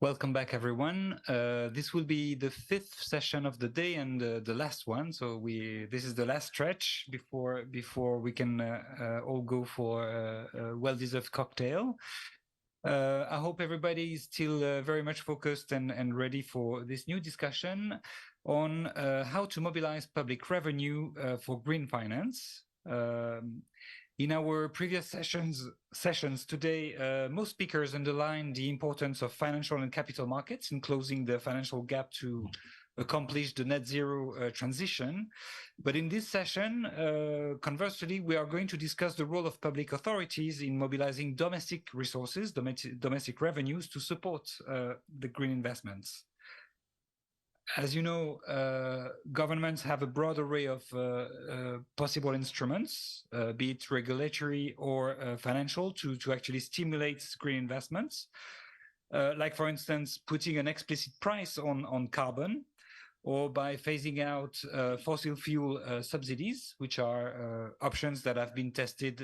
Welcome back, everyone. This will be the fifth session of the day and the last one. So this is the last stretch before we can all go for a well-deserved cocktail. I hope everybody is still very much focused and ready for this new discussion on how to mobilize public revenue for green finance. In our previous sessions today, most speakers underlined the importance of financial and capital markets in closing the financial gap to accomplish the net zero transition. But in this session, conversely, we are going to discuss the role of public authorities in mobilizing domestic resources, domestic revenues to support the green investments. As you know, governments have a broad array of possible instruments, be it regulatory or financial, to actually stimulate green investments. Like, for instance, putting an explicit price on carbon, or by phasing out fossil fuel subsidies, which are options that have been tested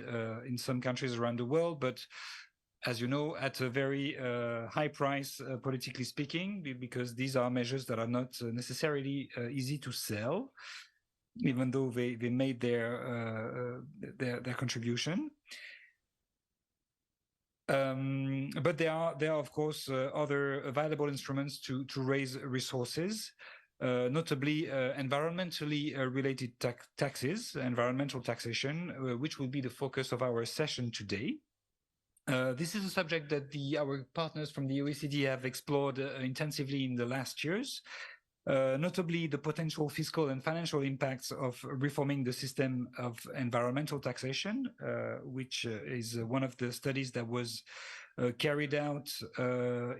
in some countries around the world, but as you know, at a very high price, politically speaking, because these are measures that are not necessarily easy to sell, even though they made their contribution. But there are of course other available instruments to raise resources, notably environmentally related taxes, environmental taxation, which will be the focus of our session today. This is a subject that our partners from the OECD have explored intensively in the last years, notably the potential fiscal and financial impacts of reforming the system of environmental taxation, which is one of the studies that was carried out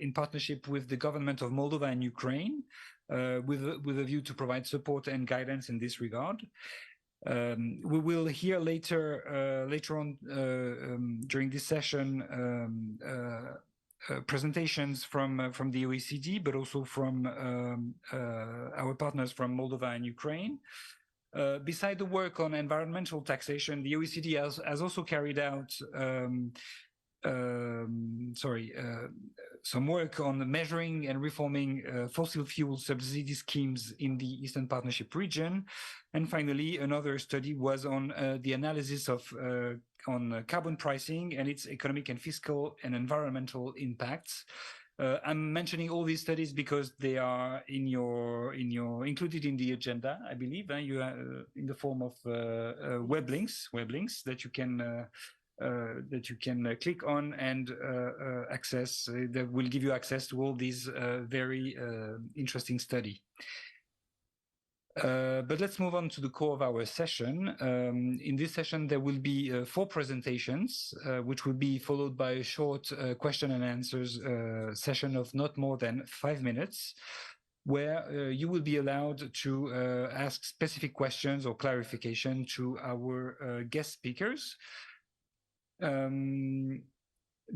in partnership with the government of Moldova and Ukraine, with a view to provide support and guidance in this regard. We will hear later on during this session presentations from the OECD, but also from our partners from Moldova and Ukraine. Beside the work on environmental taxation, the OECD has also carried out some work on measuring and reforming fossil fuel subsidy schemes in the Eastern Partnership region. And finally, another study was on the analysis of on carbon pricing and its economic and fiscal and environmental impacts. I'm mentioning all these studies because they are included in the agenda, I believe. You are in the form of web links that you can click on and access. That will give you access to all these very interesting study. But let's move on to the core of our session. In this session, there will be 4 presentations, which will be followed by a short question and answers session of not more than 5 minutes, where you will be allowed to ask specific questions or clarification to our guest speakers.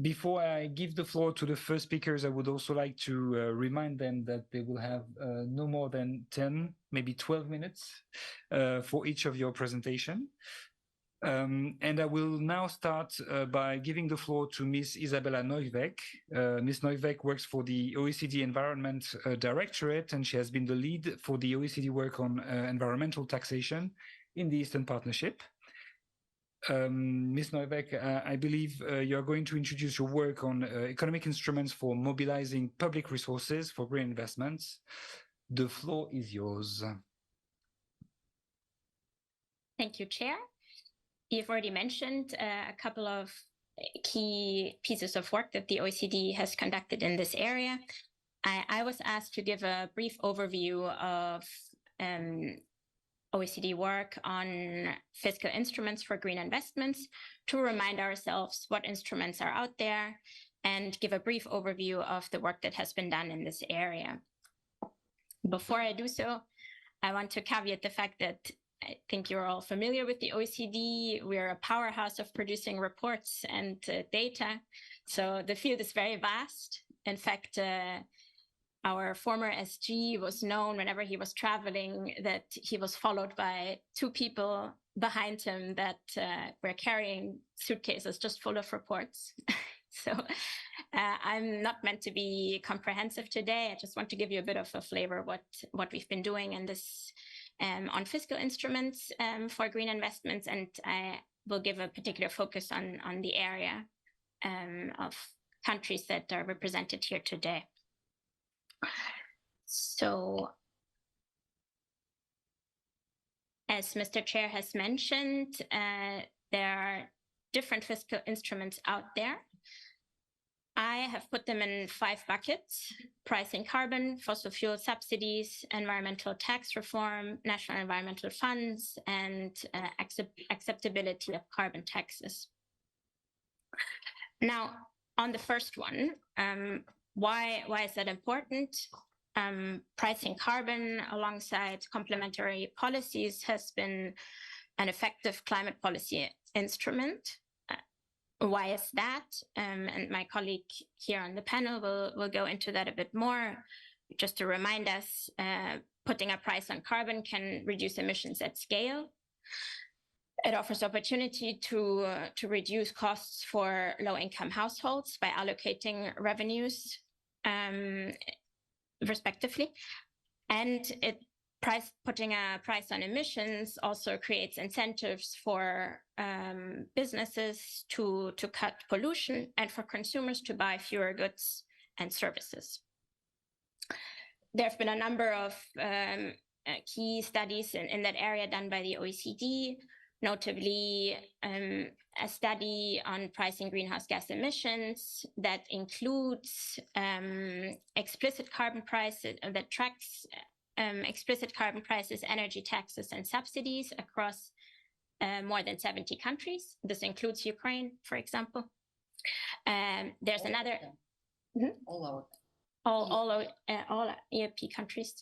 Before I give the floor to the first speakers, I would also like to remind them that they will have no more than 10, maybe 12 minutes for each of your presentation. And I will now start by giving the floor to Ms. Isabella Neuweg. Ms. Neuweg works for the OECD Environment Directorate, and she has been the lead for the OECD work on environmental taxation in the Eastern Partnership. Ms. Neuweg, I believe you're going to introduce your work on economic instruments for mobilizing public resources for green investments. The floor is yours. Thank you, Chair. You've already mentioned a couple of key pieces of work that the OECD has conducted in this area. I was asked to give a brief overview of OECD work on fiscal instruments for green investments, to remind ourselves what instruments are out there and give a brief overview of the work that has been done in this area. Before I do so, I want to caveat the fact that I think you're all familiar with the OECD. We're a powerhouse of producing reports and data. So the field is very vast. In fact, our former SG was known whenever he was traveling that he was followed by 2 people behind him that were carrying suitcases just full of reports. So I'm not meant to be comprehensive today. I just want to give you a bit of a flavor what we've been doing in this on fiscal instruments for green investments, and I will give a particular focus on the area of countries that are represented here today. So, as Mr. Chair has mentioned, there are different fiscal instruments out there. I have put them in 5 buckets: pricing carbon, fossil fuel subsidies, environmental tax reform, national environmental funds, and acceptability of carbon taxes. Now, on the first one, why is that important? Pricing carbon alongside complementary policies has been an effective climate policy instrument. Why is that? And my colleague here on the panel will go into that a bit more. Just to remind us, putting a price on carbon can reduce emissions at scale. It offers opportunity to reduce costs for low-income households by allocating revenues respectively. And putting a price on emissions also creates incentives for businesses to cut pollution and for consumers to buy fewer goods and services. There have been a number of key studies in that area done by the OECD, notably a study on pricing greenhouse gas emissions that includes explicit carbon prices, that tracks explicit carbon prices, energy taxes, and subsidies across more than 70 countries. This includes Ukraine, for example. There's another... All EAP countries.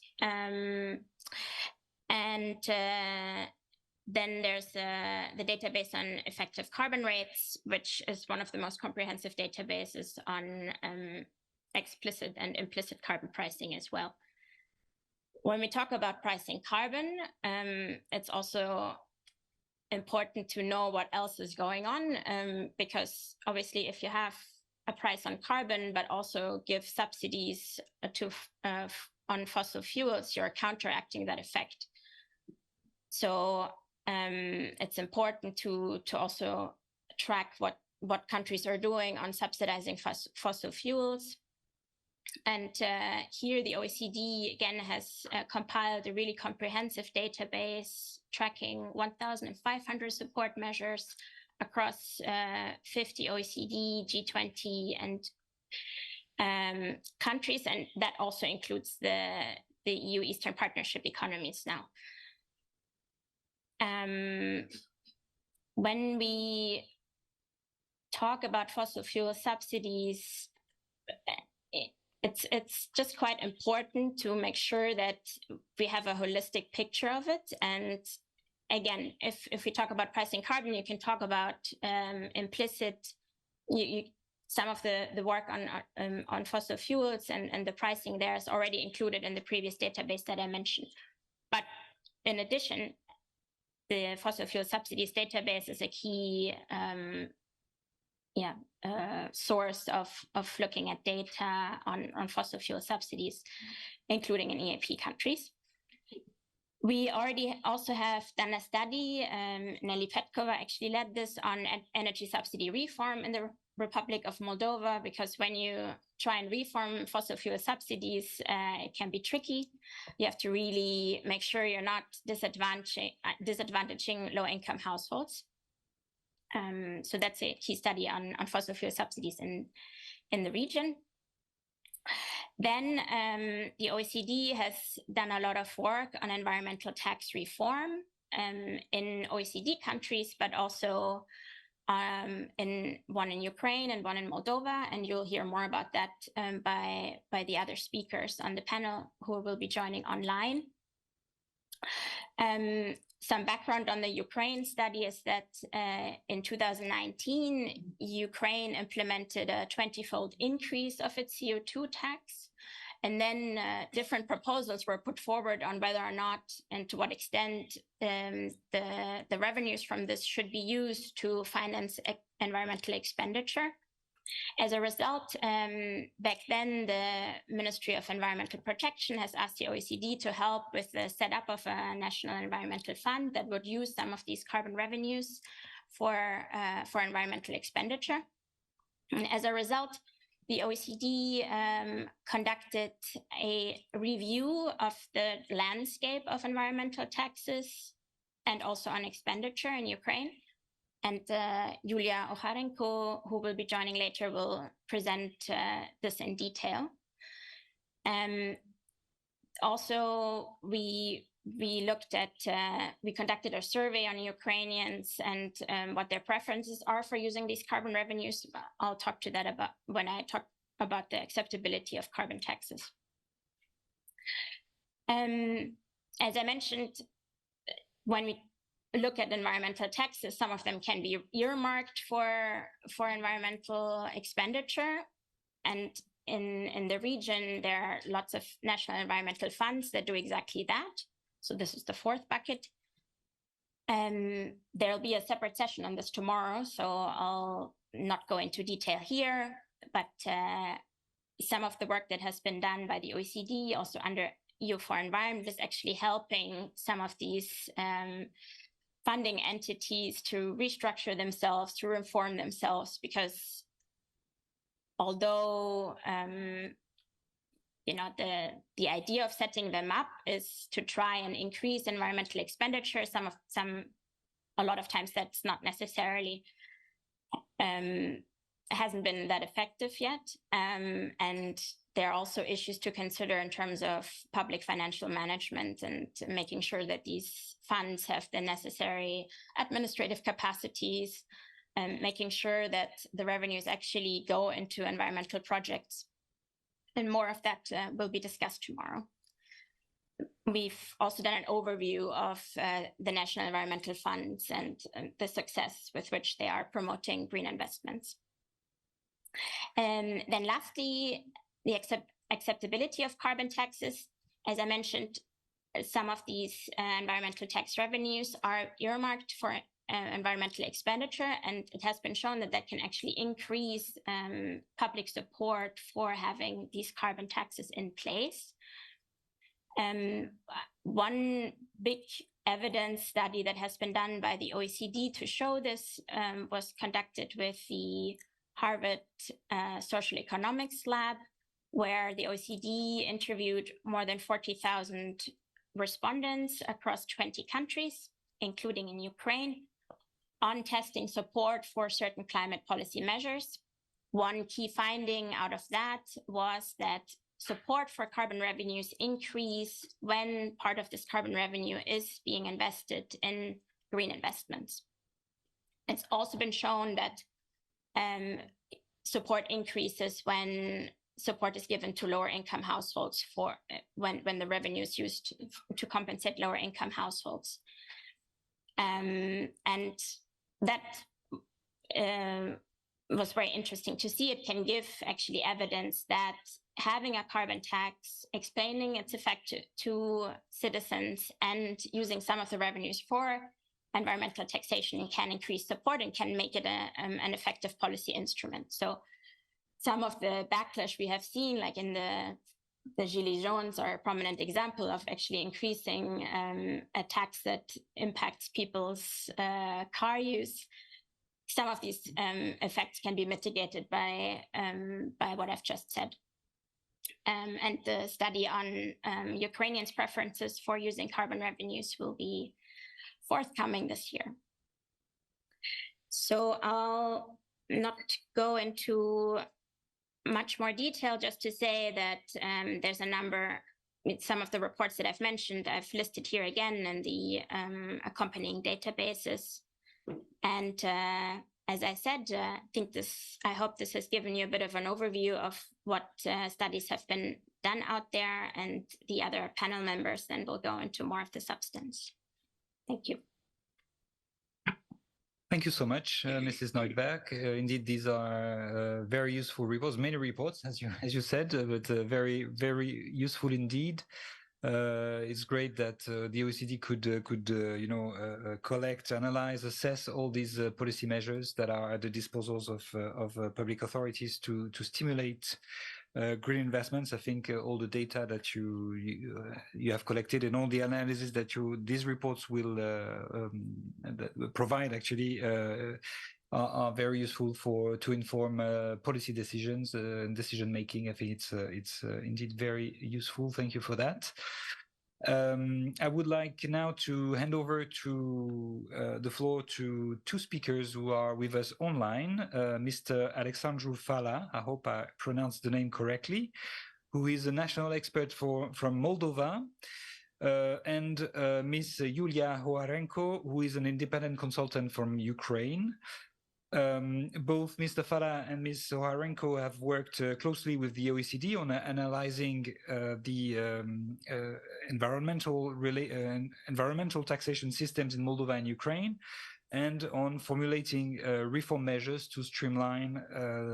Then there's the database on effective carbon rates, which is one of the most comprehensive databases on explicit and implicit carbon pricing as well. When we talk about pricing carbon, it's also important to know what else is going on, because obviously if you have a price on carbon but also give subsidies on fossil fuels, you're counteracting that effect. So it's important to also track what countries are doing on subsidizing fossil fuels. And here the OECD again has compiled a really comprehensive database tracking 1,500 support measures across 50 OECD, G20 and countries, and that also includes the EU Eastern Partnership economies now. When we talk about fossil fuel subsidies, it's just quite important to make sure that we have a holistic picture of it. And again, if we talk about pricing carbon, you can talk about implicit, some of the work on fossil fuels and the pricing there is already included in the previous database that I mentioned. But in addition, the fossil fuel subsidies database is a key source of looking at data on fossil fuel subsidies, including in EAP countries. We already also have done a study, Nelly Petkova actually led this, on energy subsidy reform in the Republic of Moldova, because when you try and reform fossil fuel subsidies, it can be tricky. You have to really make sure you're not disadvantaging low-income households. So that's a key study on fossil fuel subsidies in the region. Then the OECD has done a lot of work on environmental tax reform in OECD countries, but also one in Ukraine and one in Moldova, and you'll hear more about that by the other speakers on the panel who will be joining online. Some background on the Ukraine study is that in 2019, Ukraine implemented a 20-fold increase of its CO2 tax. And then different proposals were put forward on whether or not and to what extent the revenues from this should be used to finance environmental expenditure. As a result, back then, the Ministry of Environmental Protection has asked the OECD to help with the setup of a national environmental fund that would use some of these carbon revenues for environmental expenditure. And as a result, the OECD conducted a review of the landscape of environmental taxes and also on expenditure in Ukraine. And Julia Ocharenko, who will be joining later, will present this in detail. Also, we conducted a survey on Ukrainians and what their preferences are for using these carbon revenues. I'll talk to that about when I talk about the acceptability of carbon taxes. As I mentioned, when we look at environmental taxes, some of them can be earmarked for environmental expenditure. And in the region, there are lots of national environmental funds that do exactly that. So this is the fourth bucket. There'll be a separate session on this tomorrow, so I'll not go into detail here, but some of the work that has been done by the OECD, also under EU4Environment, is actually helping some of these funding entities to restructure themselves, to reform themselves, because although the idea of setting them up is to try and increase environmental expenditure, a lot of times that's not necessarily hasn't been that effective yet, and there are also issues to consider in terms of public financial management and making sure that these funds have the necessary administrative capacities, and making sure that the revenues actually go into environmental projects. And more of that will be discussed tomorrow. We've also done an overview of the national environmental funds and the success with which they are promoting green investments. And then lastly, the acceptability of carbon taxes. As I mentioned, some of these environmental tax revenues are earmarked for environmental expenditure, and it has been shown that that can actually increase public support for having these carbon taxes in place. One big evidence study that has been done by the OECD to show this was conducted with the Harvard Social Economics Lab, where the OECD interviewed more than 40,000 respondents across 20 countries, including in Ukraine, on testing support for certain climate policy measures. One key finding out of that was that support for carbon revenues increase when part of this carbon revenue is being invested in green investments. It's also been shown that support increases when support is given to lower income households for when the revenue is used to compensate lower income households. And that was very interesting to see. It can give actually evidence that having a carbon tax, explaining its effect to citizens, and using some of the revenues for environmental taxation can increase support and can make it an effective policy instrument. So some of the backlash we have seen, like in the Gilets jaunes, are a prominent example of actually increasing a tax that impacts people's car use. Some of these effects can be mitigated by what I've just said. And the study on Ukrainians' preferences for using carbon revenues will be forthcoming this year. So I'll not go into much more detail, just to say that there's a number, some of the reports that I've mentioned, I've listed here again in the accompanying databases. And as I said, I hope this has given you a bit of an overview of what studies have been done out there, and the other panel members then will go into more of the substance. Thank you. Thank you so much, Mrs. Neuweg. Indeed, these are very useful reports, many reports, as you said, but very, very useful indeed. It's great that the OECD could collect, analyze, assess all these policy measures that are at the disposals of public authorities to stimulate green investments. I think all the data that you have collected and all the analysis that these reports will provide actually are very useful to inform policy decisions and decision making. I think it's indeed very useful. Thank you for that. I would like now to hand over the floor to two speakers who are with us online. Mr. Alexandru Fala, I hope I pronounced the name correctly, who is a national expert from Moldova, and Ms. Yulia Hoarenko, who is an independent consultant from Ukraine. Both Mr. Fala and Ms. Hoarenko have worked closely with the OECD on analyzing the environmental taxation systems in Moldova and Ukraine, and on formulating reform measures to streamline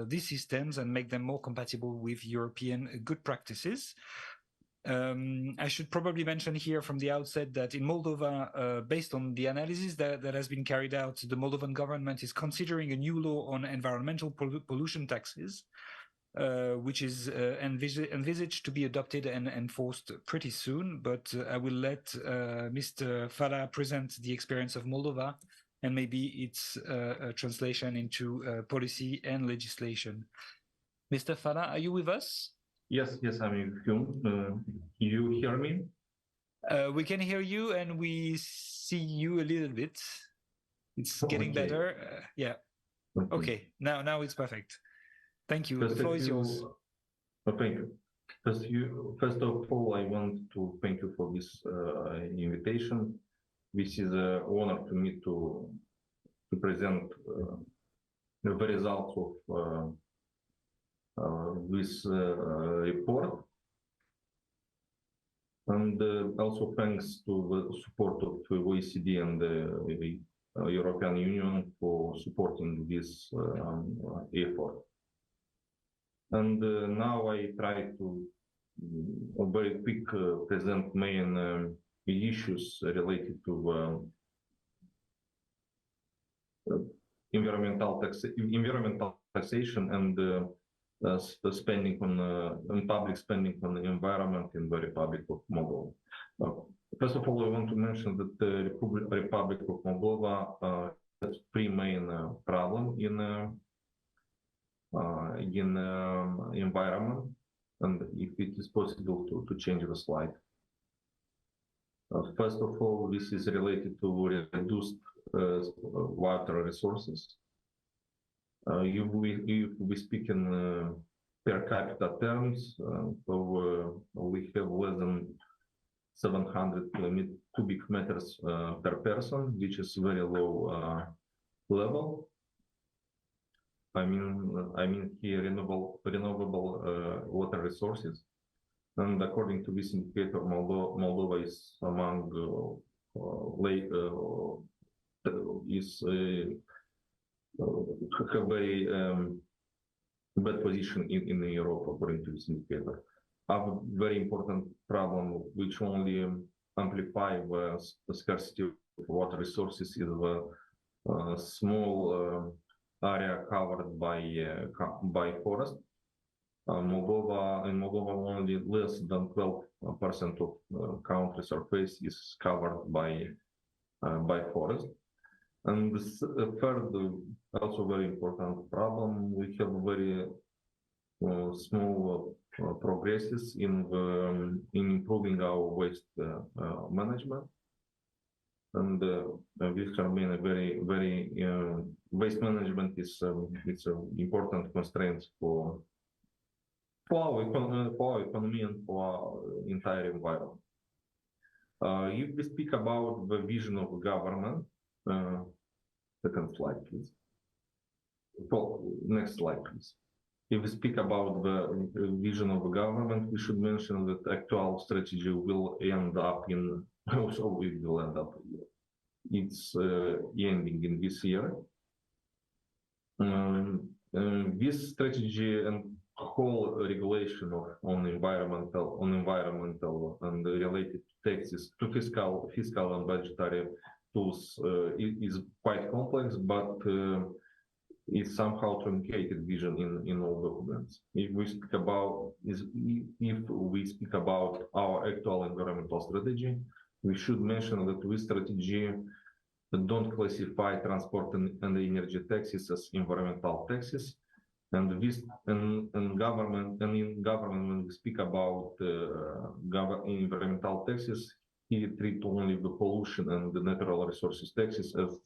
these systems and make them more compatible with European good practices. I should probably mention here from the outset that in Moldova, based on the analysis that has been carried out, the Moldovan government is considering a new law on environmental pollution taxes, which is envisaged to be adopted and enforced pretty soon. But I will let Mr. Fala present the experience of Moldova and maybe its translation into policy and legislation. Mr. Fala, are you with us? Yes, I'm with you. You hear me? We can hear you and we see you a little bit. It's getting better. Yeah. Okay. Now it's perfect. Thank you. The floor is yours. Thank you. First of all, I want to thank you for this invitation. This is an honor to me to present the results of this report, and also thanks to the support of the OECD and the European Union for supporting this effort. And now I try to very quick present main issues related to environmental taxation and spending on public spending on the environment in the Republic of Moldova. First of all, I want to mention that the Republic of Moldova has three main problems in environment, and if it is possible to change the slide. First of all, this is related to reduced water resources. If we speak in per capita terms, so we have less than 700 cubic meters per person, which is very low level. I mean here renewable water resources, and according to this indicator, Moldova is among a very bad position in Europe according to this indicator. A very important problem which only amplify the scarcity of water resources is the small area covered by forest. In Moldova only less than 12% of country surface is covered by forest. And the third, also very important problem, we have very small progresses in improving our waste management. And we have been a very waste management is it's an important constraint for our economy and for our entire environment. If we speak about the vision of government, second slide, please. Next slide, please. If we speak about the vision of the government, we should mention that actual strategy will end up in, also we will end up, it's ending in this year. This strategy and whole regulation on environmental and related taxes to fiscal and budgetary tools is quite complex, but is somehow truncated vision in all documents. If we speak about our actual environmental strategy, we should mention that this strategy don't classify transport and energy taxes as environmental taxes, and in government when we speak about environmental taxes, he treat only the pollution and the natural resources taxes as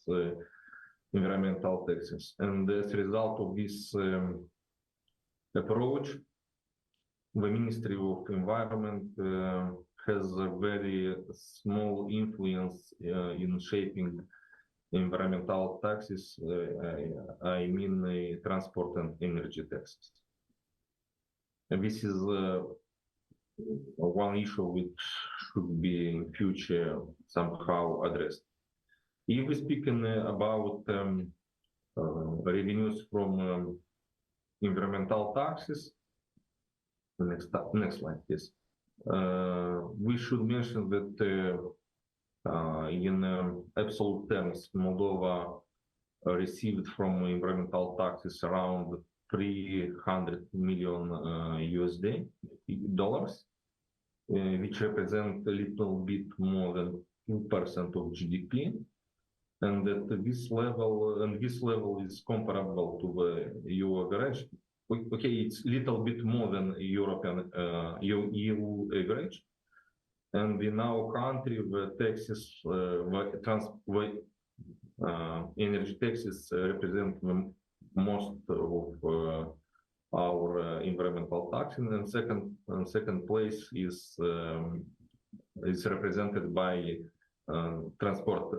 environmental taxes. And as a result of this approach, the Ministry of Environment has a very small influence in shaping environmental taxes, I mean transport and energy taxes. And this is one issue which should be in future somehow addressed. If we speak about revenues from environmental taxes, next slide, please. We should mention that in absolute terms, Moldova received from environmental taxes around $300 million USD, which represent a little bit more than 2% of GDP. And at this level is comparable to the EU average. Okay, it's a little bit more than European EU average. And in our country, the taxes, energy taxes represent most of our environmental taxes. And second place is represented by transport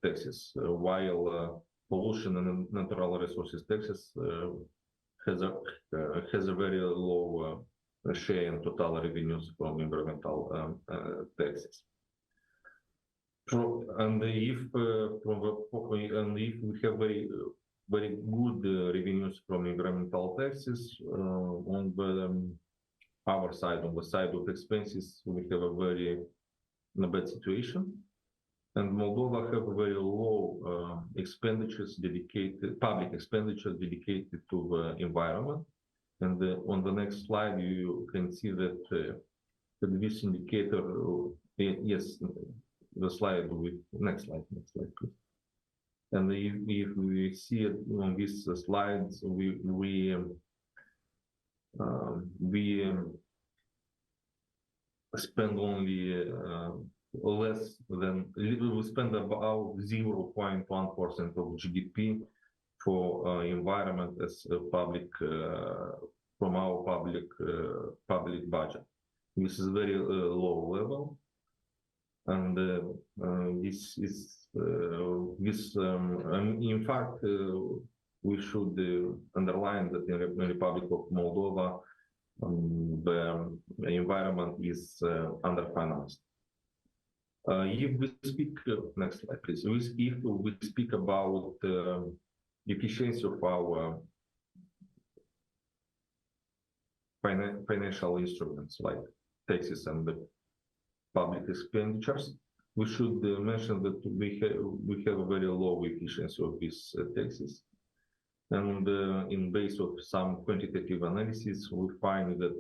taxes, while pollution and natural resources taxes has a very low share in total revenues from environmental taxes. And if we have very good revenues from environmental taxes, on our side, on the side of expenses, we have a very bad situation. And Moldova have very low public expenditures dedicated to the environment. And on the next slide, you can see that this indicator, yes, the slide with next slide, please. And if we see it on these slides, we spend only less than, we spend about 0.1% of GDP for environment as a public, from our public budget. This is very low level. And this is, in fact, we should underline that in the Republic of Moldova, the environment is underfinanced. If we speak, next slide, please. If we speak about efficiency of our financial instruments like taxes and the public expenditures, we should mention that we have a very low efficiency of these taxes. And in base of some quantitative analysis, we find that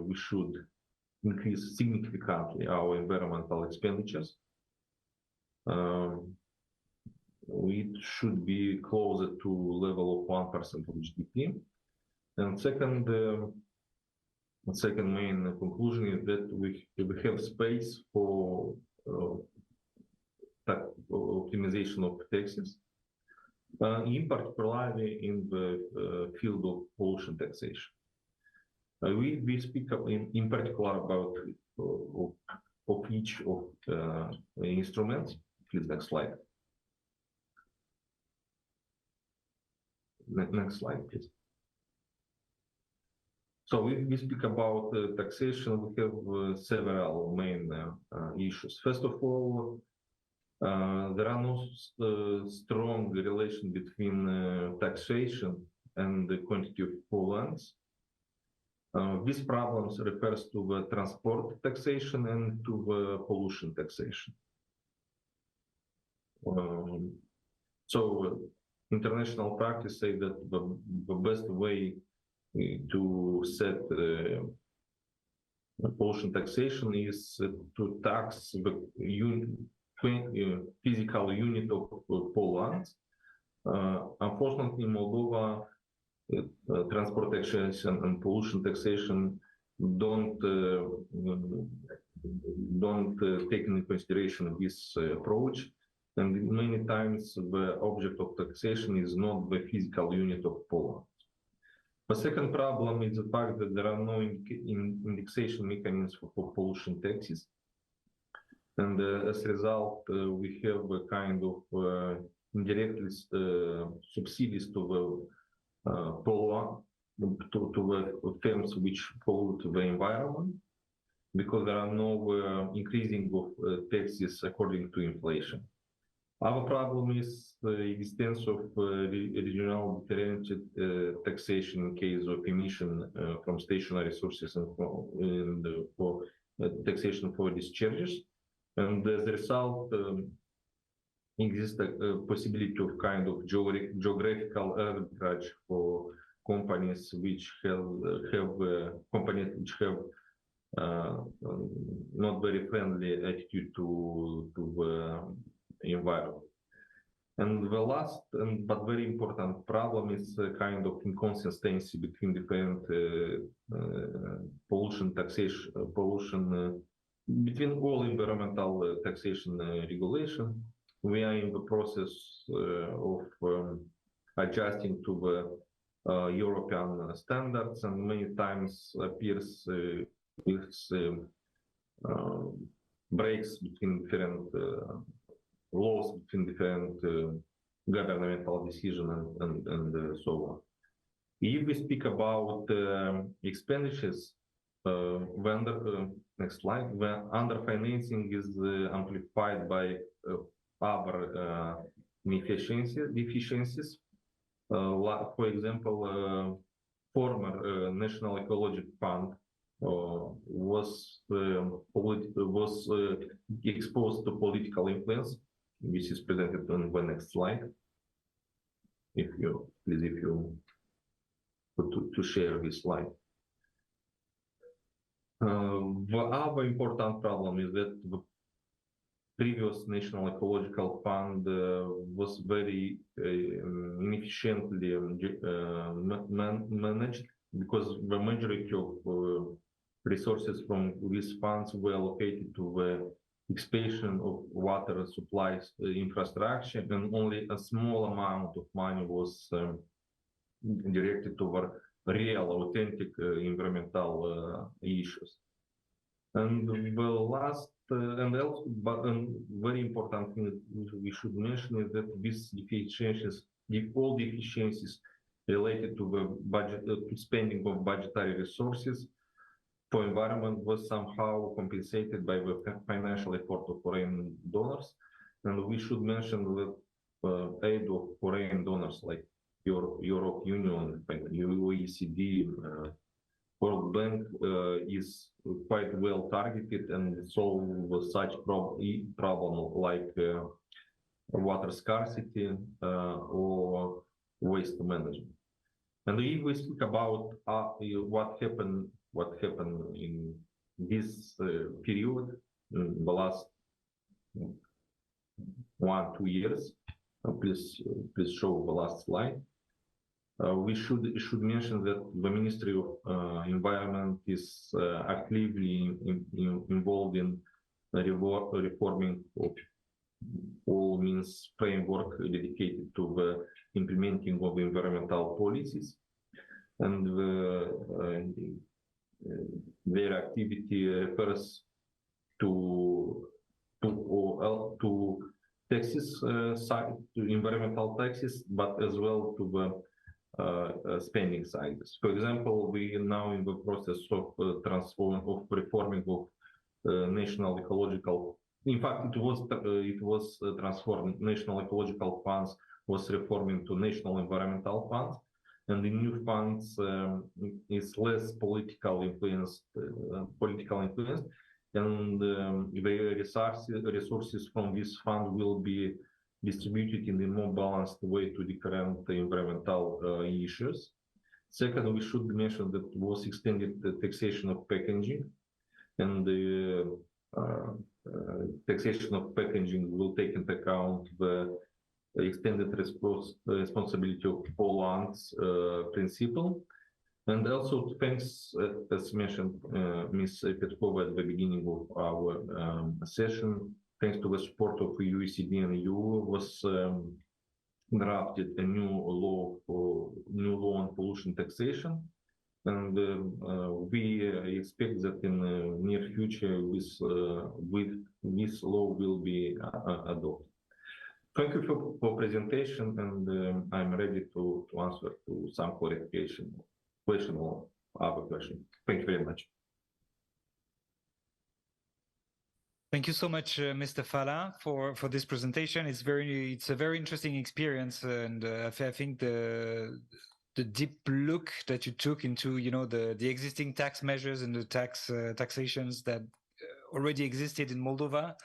we should increase significantly our environmental expenditures. We should be closer to level of 1% of GDP. And second main conclusion is that we have space for optimization of taxes, in particularly in the field of pollution taxation. We speak in particular about of each of the instruments. Please, next slide. Next slide, please. So we speak about taxation. We have several main issues. First of all, there are no strong relation between taxation and the quantity of pollutants. These problems refers to the transport taxation and to the pollution taxation. So international practice say that the best way to set pollution taxation is to tax the physical unit of pollutants. Unfortunately, in Moldova, transport taxation and pollution taxation don't take into consideration this approach, and many times the object of taxation is not the physical unit of pollutants. The second problem is the fact that there are no indexation mechanisms for pollution taxes, and as a result, we have a kind of indirect subsidies to the the firms which pollute the environment, because there are no increasing of taxes according to inflation. Our problem is the existence of regional differentiated taxation in case of emission from stationary sources and for taxation for discharges. And as a result, exists a possibility of kind of geographical arbitrage for companies which have not very friendly attitude to the environment. And the last but very important problem is a kind of inconsistency between different pollution taxation, between all environmental taxation regulation. We are in the process of adjusting to the European standards, and many times appears with breaks between different laws, between different governmental decisions and so on. If we speak about expenditures, next slide, the underfinancing is amplified by other deficiencies. For example, former National Ecological Fund was exposed to political influence, which is presented on the next slide. If you put to share this slide. The other important problem is that the previous National Ecological Fund was very inefficiently managed, because the majority of resources from these funds were allocated to the expansion of water supplies infrastructure, and only a small amount of money was directed toward real, authentic environmental issues. And the last and also, but very important thing we should mention is that these deficiencies, all deficiencies related to the budget, to spending of budgetary resources for environment, was somehow compensated by the financial effort of foreign donors. And we should mention that aid of foreign donors like Europe Union, OECD, World Bank is quite well targeted and solve such problem like water scarcity or waste management. And if we speak about what happened in this period, in the last 1-2 years, please show the last slide. We should mention that the Ministry of Environment is actively involved in reforming of all means framework dedicated to the implementing of environmental policies, and their activity refers to taxes, to environmental taxes, but as well to the spending sides. For example, we are now in the process of reforming of national ecological. In fact, it was transformed. National ecological funds was reforming to national environmental funds, and the new funds is less political influence, and the resources from this fund will be distributed in a more balanced way to different environmental issues. Second, we should mention that was extended the taxation of packaging, and the taxation of packaging will take into account the extended responsibility of all lands principle. And also thanks, as mentioned, Ms. Petkova at the beginning of our session, thanks to the support of OECD and EU, was drafted a new law on pollution taxation. And we expect that in the near future, this law will be adopted. Thank you for presentation, and I'm ready to answer to some clarification question or other question. Thank you very much. Thank you so much, Mr. Fala, for this presentation. It's a very interesting experience, and I think the deep look that you took into the existing tax measures and the taxations that already existed in Moldova,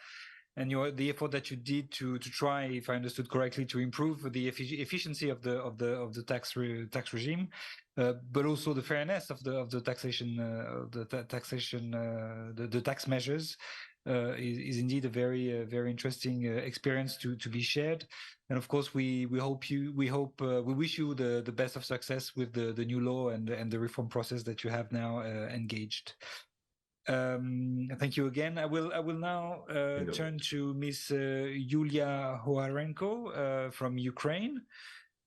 and the effort that you did to try, if I understood correctly, to improve the efficiency of the tax regime, but also the fairness of the taxation, the tax measures. Is indeed a very interesting experience to be shared, and of course we wish you the best of success with the new law and the reform process that you have now engaged. Thank you again. I will now turn to Ms. Yulia Hoarenko from Ukraine.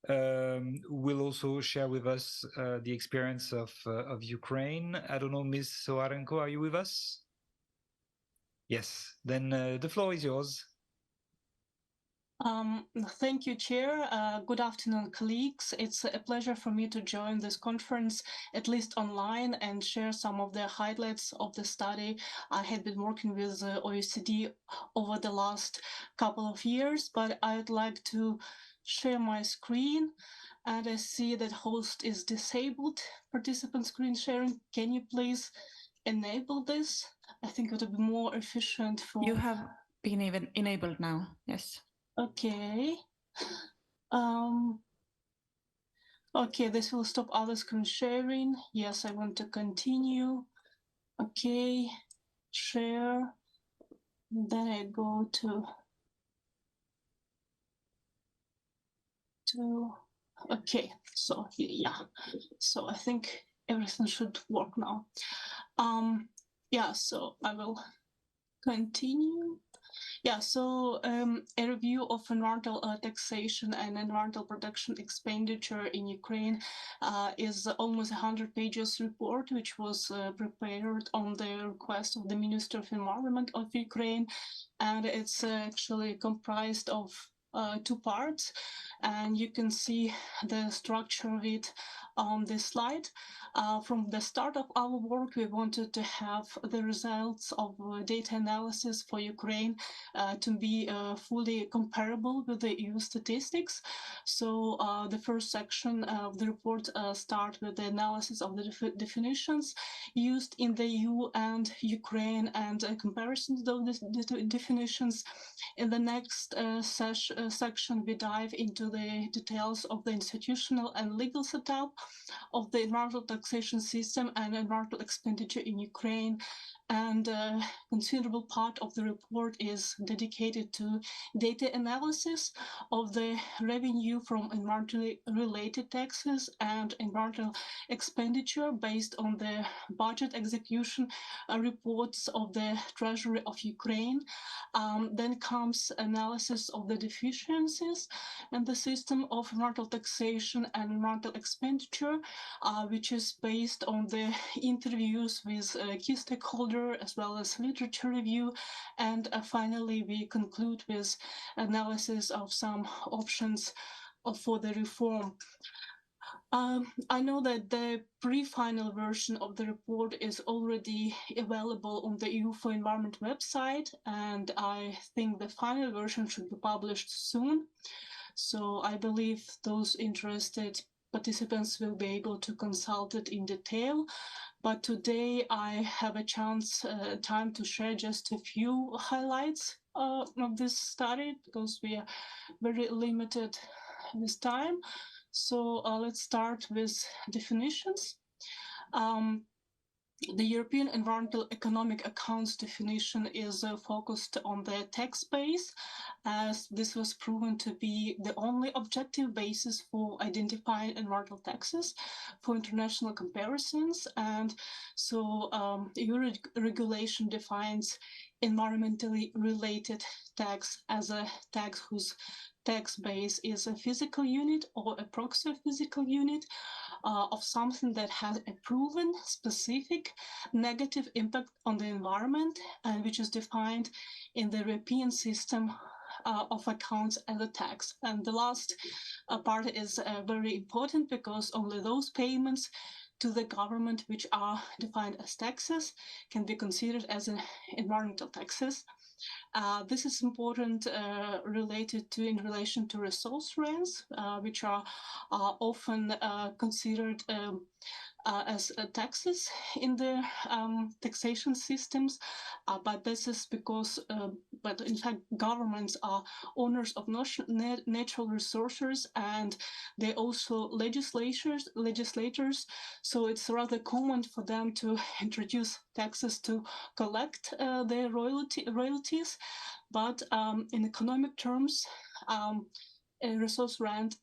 Will also share with us the experience of Ukraine. I don't know, Ms. Hoarenko, are you with us? Yes, then the floor is yours. Thank you, Chair. Good afternoon, colleagues. It's a pleasure for me to join this conference, at least online, and share some of the highlights of the study. I had been working with OECD over the last couple of years, but I'd like to share my screen, and I see that host is disabled. Participant screen sharing. Can you please enable this? I think it would be more efficient for... You have been even enabled now, yes. Okay. Okay, this will stop other screen sharing. Yes, I want to continue. Okay, share. Then I go to okay, so yeah. So I think everything should work now. Yeah, so I will continue. Yeah, so a review of environmental taxation and environmental production expenditure in Ukraine is almost 100 pages report, which was prepared on the request of the Minister of Environment of Ukraine. And it's actually comprised of two parts. And you can see the structure of it on this slide. From the start of our work, we wanted to have the results of data analysis for Ukraine to be fully comparable with the EU statistics. So the first section of the report starts with the analysis of the definitions used in the EU and Ukraine and comparisons of the definitions. In the next section, we dive into the details of the institutional and legal setup of the environmental taxation system and environmental expenditure in Ukraine. And a considerable part of the report is dedicated to data analysis of the revenue from environmentally related taxes and environmental expenditure based on the budget execution reports of the Treasury of Ukraine. Then comes analysis of the deficiencies in the system of environmental taxation and environmental expenditure, which is based on the interviews with key stakeholders as well as literature review. And finally, we conclude with analysis of some options for the reform. I know that the pre-final version of the report is already available on the EU for Environment website, and I think the final version should be published soon. So I believe those interested participants will be able to consult it in detail. But today I have a time to share just a few highlights of this study, because we are very limited this time. So let's start with definitions. The European Environmental Economic Accounts definition is focused on the tax base, as this was proven to be the only objective basis for identifying environmental taxes for international comparisons. And so EU regulation defines environmentally related tax as a tax whose tax base is a physical unit or a proxy physical unit of something that has a proven specific negative impact on the environment, and which is defined in the European system of accounts as a tax. And the last part is very important, because only those payments to the government which are defined as taxes can be considered as an environmental taxes. This is important in relation to resource rents, which are often considered as taxes in the taxation systems, but this is because, but in fact, governments are owners of natural resources, and they also legislators. So it's rather common for them to introduce taxes to collect their royalties. But in economic terms, a resource rent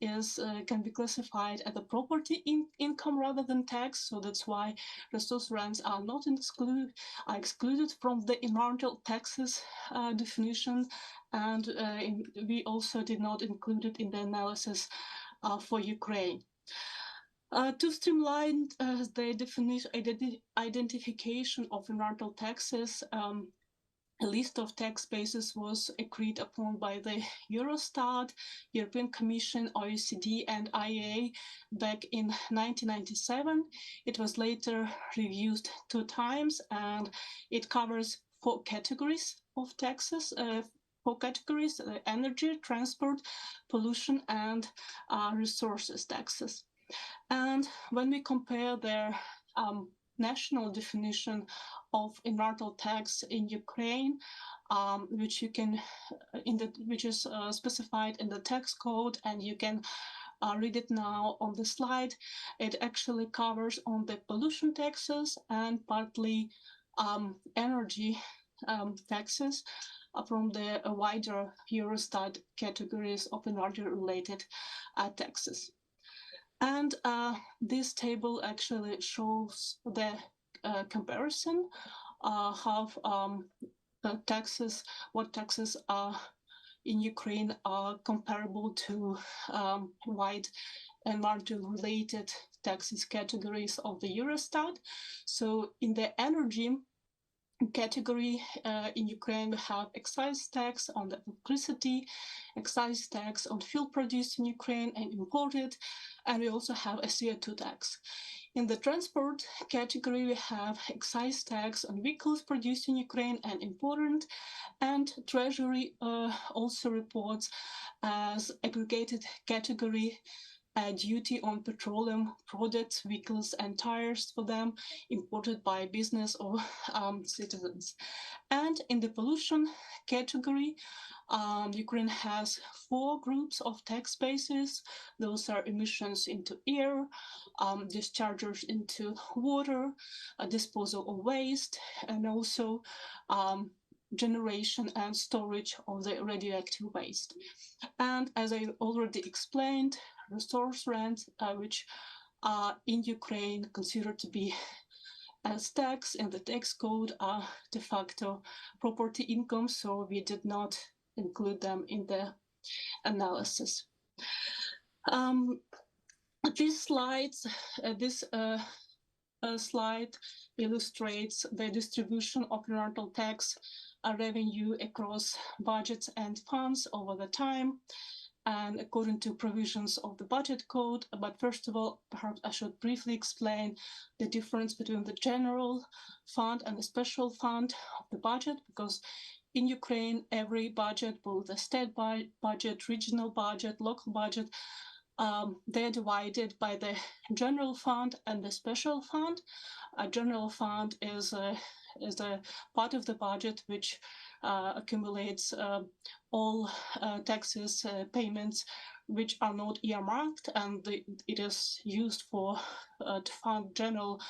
can be classified as a property income rather than tax. So that's why resource rents are not excluded from the environmental taxes definition, and we also did not include it in the analysis for Ukraine. To streamline the definition, identification of environmental taxes, a list of tax bases was agreed upon by the Eurostat, European Commission, OECD, and IEA back in 1997. It was later reviewed 2 times, and it covers 4 categories of taxes. 4 categories: energy, transport, pollution, and resources taxes. And when we compare their national definition of environmental tax in Ukraine, which is specified in the tax code, and you can read it now on the slide. It actually covers on the pollution taxes and partly energy taxes from the wider Eurostat categories of energy-related taxes. And this table actually shows the comparison of what taxes are in Ukraine are comparable to wide environmental-related taxes categories of the Eurostat. So in the energy category in Ukraine, we have excise tax on the electricity, excise tax on fuel produced in Ukraine and imported, and we also have a CO2 tax. In the transport category, we have excise tax on vehicles produced in Ukraine and imported, and Treasury also reports as aggregated category duty on petroleum products, vehicles, and tires for them imported by business or citizens. And in the pollution category, Ukraine has 4 groups of tax bases. Those are emissions into air, discharges into water, disposal of waste, and also generation and storage of the radioactive waste. And as I already explained, resource rents, which are in Ukraine considered to be as tax in the tax code, are de facto property income, so we did not include them in the analysis. This slide illustrates the distribution of environmental tax revenue across budgets and funds over the time, and according to provisions of the budget code. But first of all, perhaps I should briefly explain the difference between the general fund and the special fund of the budget, because in Ukraine, every budget, both the state budget, regional budget, local budget, they're divided by the general fund and the special fund. A general fund is a part of the budget which accumulates all taxes, payments which are not earmarked, and it is used for to fund general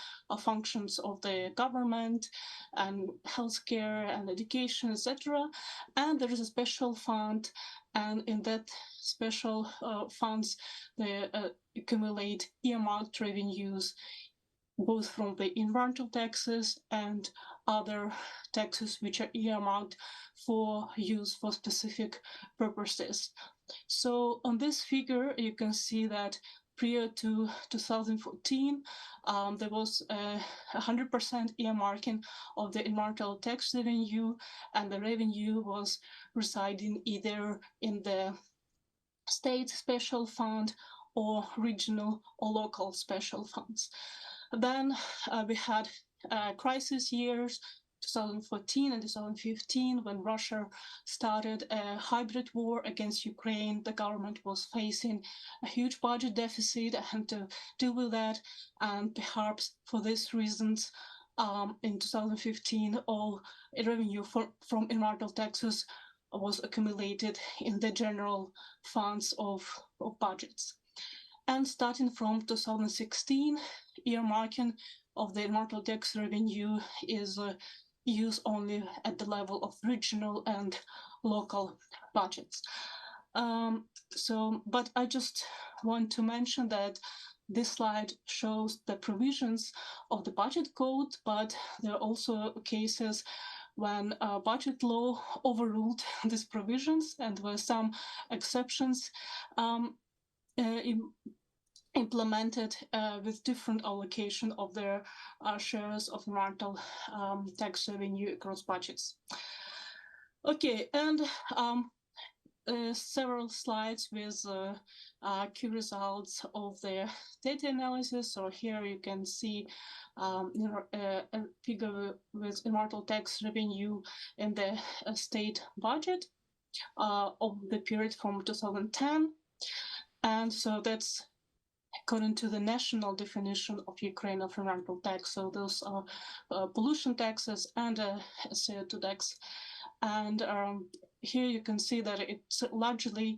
functions of the government and healthcare and education, etc. And there is a special fund, and in that special funds they accumulate earmarked revenues, both from the environmental taxes and other taxes which are earmarked for use for specific purposes. So on this figure, you can see that prior to 2014, there was 100% earmarking of the environmental tax revenue, and the revenue was residing either in the state special fund or regional or local special funds. Then we had crisis years, 2014 and 2015, when Russia started a hybrid war against Ukraine. The government was facing a huge budget deficit and to deal with that. And perhaps for these reasons, in 2015, all revenue from environmental taxes was accumulated in the general funds of budgets. And starting from 2016, earmarking of the environmental tax revenue is used only at the level of regional and local budgets. But I just want to mention that this slide shows the provisions of the budget code, but there are also cases when budget law overruled these provisions, and there were some exceptions implemented with different allocation of their shares of environmental tax revenue across budgets. Okay, and several slides with key results of the data analysis. So here you can see a figure with environmental tax revenue in the state budget of the period from 2010. And so that's according to the national definition of Ukraine of environmental tax. So those are pollution taxes and CO2 tax. And here you can see that it largely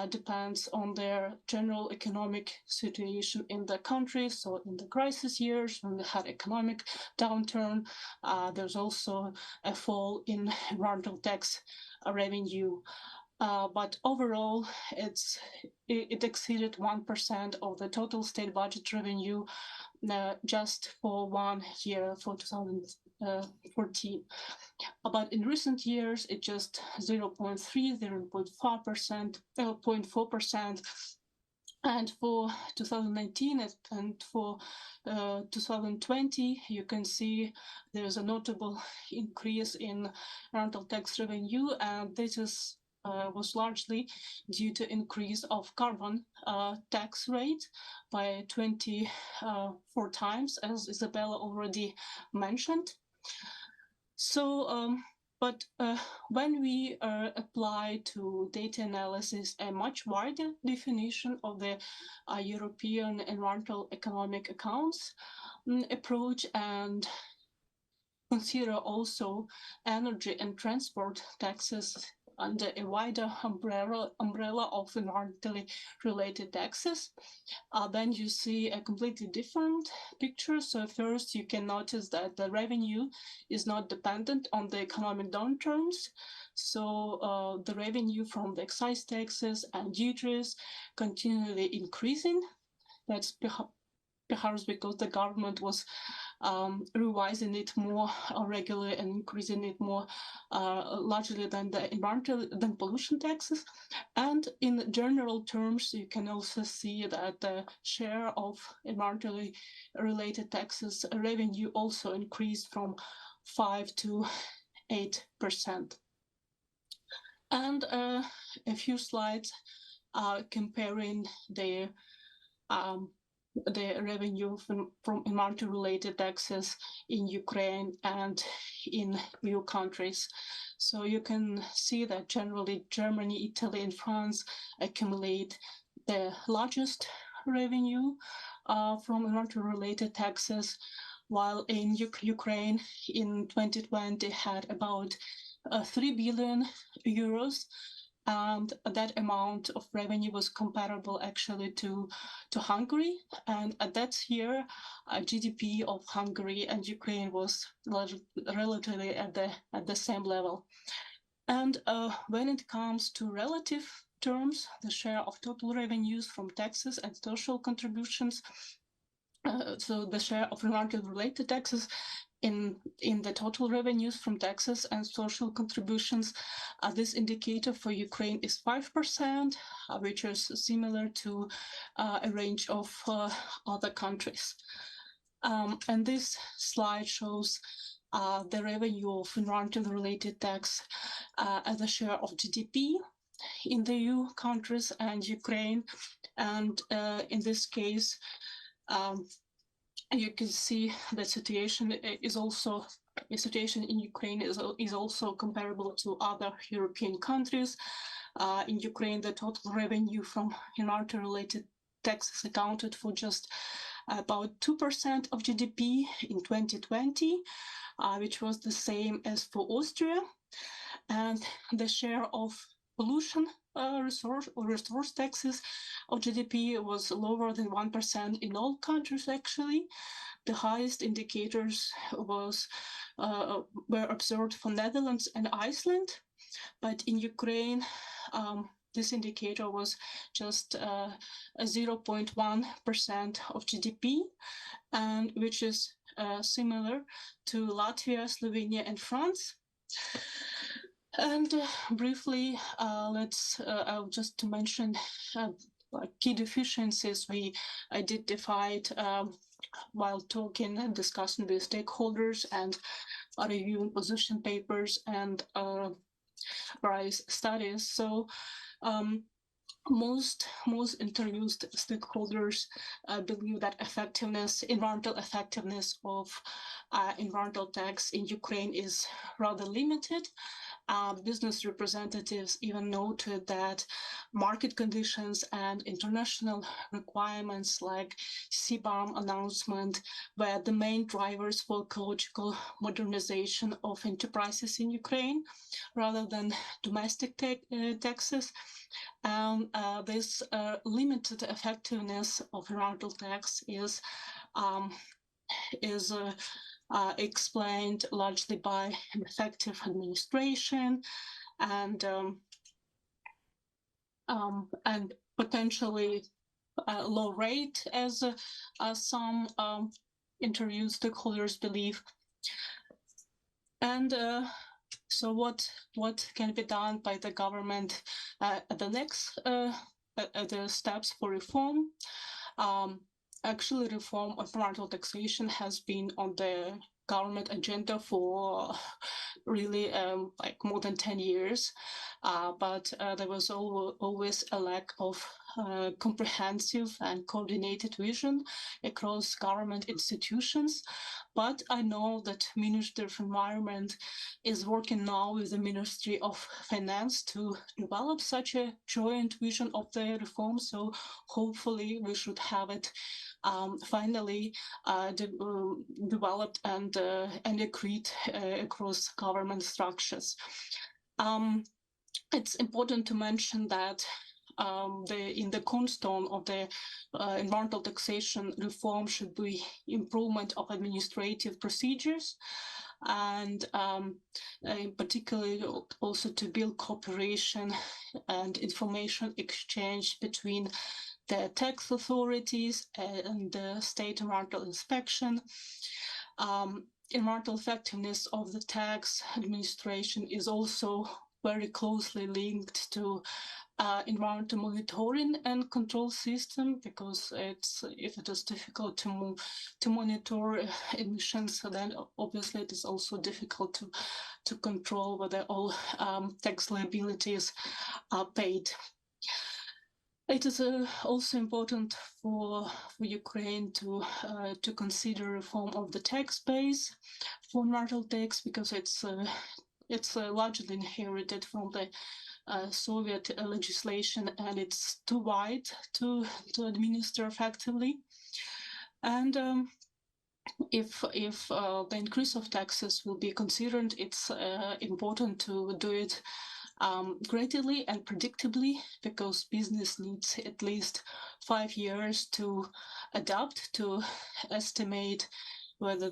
depends on their general economic situation in the country. So in the crisis years, when we had economic downturn, there's also a fall in environmental tax revenue. But overall, it exceeded 1% of the total state budget revenue just for 1 year, for 2014. But in recent years, it just 0.3, 0.5%, 0.4%. And for 2019 and for 2020, you can see there's a notable increase in environmental tax revenue, and this is was largely due to increase of carbon tax rate by 24 times, as Isabella already mentioned. So, but when we apply to data analysis a much wider definition of the European environmental economic accounts approach and consider also energy and transport taxes under a wider umbrella of environmentally related taxes, then you see a completely different picture. So first, you can notice that the revenue is not dependent on the economic downturns. So the revenue from the excise taxes and duties continually increasing. That's perhaps because the government was revising it more regularly and increasing it more largely than the environmental, than pollution taxes. And in general terms, you can also see that the share of environmentally related taxes revenue also increased from 5 to 8%. And a few slides comparing the revenue from environmental-related taxes in Ukraine and in EU countries. So you can see that generally Germany, Italy, and France accumulate the largest revenue from environmental-related taxes, while in Ukraine in 2020 had about 3 billion euros. And that amount of revenue was comparable actually to Hungary. And at that year, GDP of Hungary and Ukraine was relatively at the same level. And when it comes to relative terms, the share of total revenues from taxes and social contributions, so the share of environmental-related taxes in the total revenues from taxes and social contributions, this indicator for Ukraine is 5%, which is similar to a range of other countries. And this slide shows the revenue of environmental-related tax as a share of GDP in the EU countries and Ukraine. And in this case, you can see the situation in Ukraine is also comparable to other European countries. In Ukraine, the total revenue from environmental-related taxes accounted for just about 2% of GDP in 2020, which was the same as for Austria. And the share of pollution resource taxes of GDP was lower than 1% in all countries, actually. The highest indicators were observed for Netherlands and Iceland, but in Ukraine, this indicator was just 0.1% of GDP, and which is similar to Latvia, Slovenia, and France. And briefly, I'll just mention key deficiencies we identified while talking and discussing with stakeholders and reviewing position papers and various studies. So most interviewed stakeholders believe that environmental effectiveness of environmental tax in Ukraine is rather limited. Business representatives even noted that market conditions and international requirements like CBAM announcement were the main drivers for ecological modernization of enterprises in Ukraine rather than domestic taxes. And this limited effectiveness of environmental tax is explained largely by effective administration and potentially low rate, as some interviewed stakeholders believe. And so what can be done by the government at the next the steps for reform? Actually, reform of environmental taxation has been on the government agenda for really like more than 10 years, but there was always a lack of comprehensive and coordinated vision across government institutions. But I know that Ministry of Environment is working now with the Ministry of Finance to develop such a joint vision of the reform. So hopefully we should have it finally developed and agreed across government structures. It's important to mention that in the cornerstone of the environmental taxation reform should be improvement of administrative procedures, and particularly also to build cooperation and information exchange between the tax authorities and the state environmental inspection. Environmental effectiveness of the tax administration is also very closely linked to environmental monitoring and control system, because if it is difficult to monitor emissions, then obviously it is also difficult to control whether all tax liabilities are paid. It is also important for Ukraine to consider reform of the tax base for environmental tax, because it's largely inherited from the Soviet legislation, and it's too wide to administer effectively. And if the increase of taxes will be considered, it's important to do it gradually and predictably, because business needs at least 5 years to adapt, to estimate whether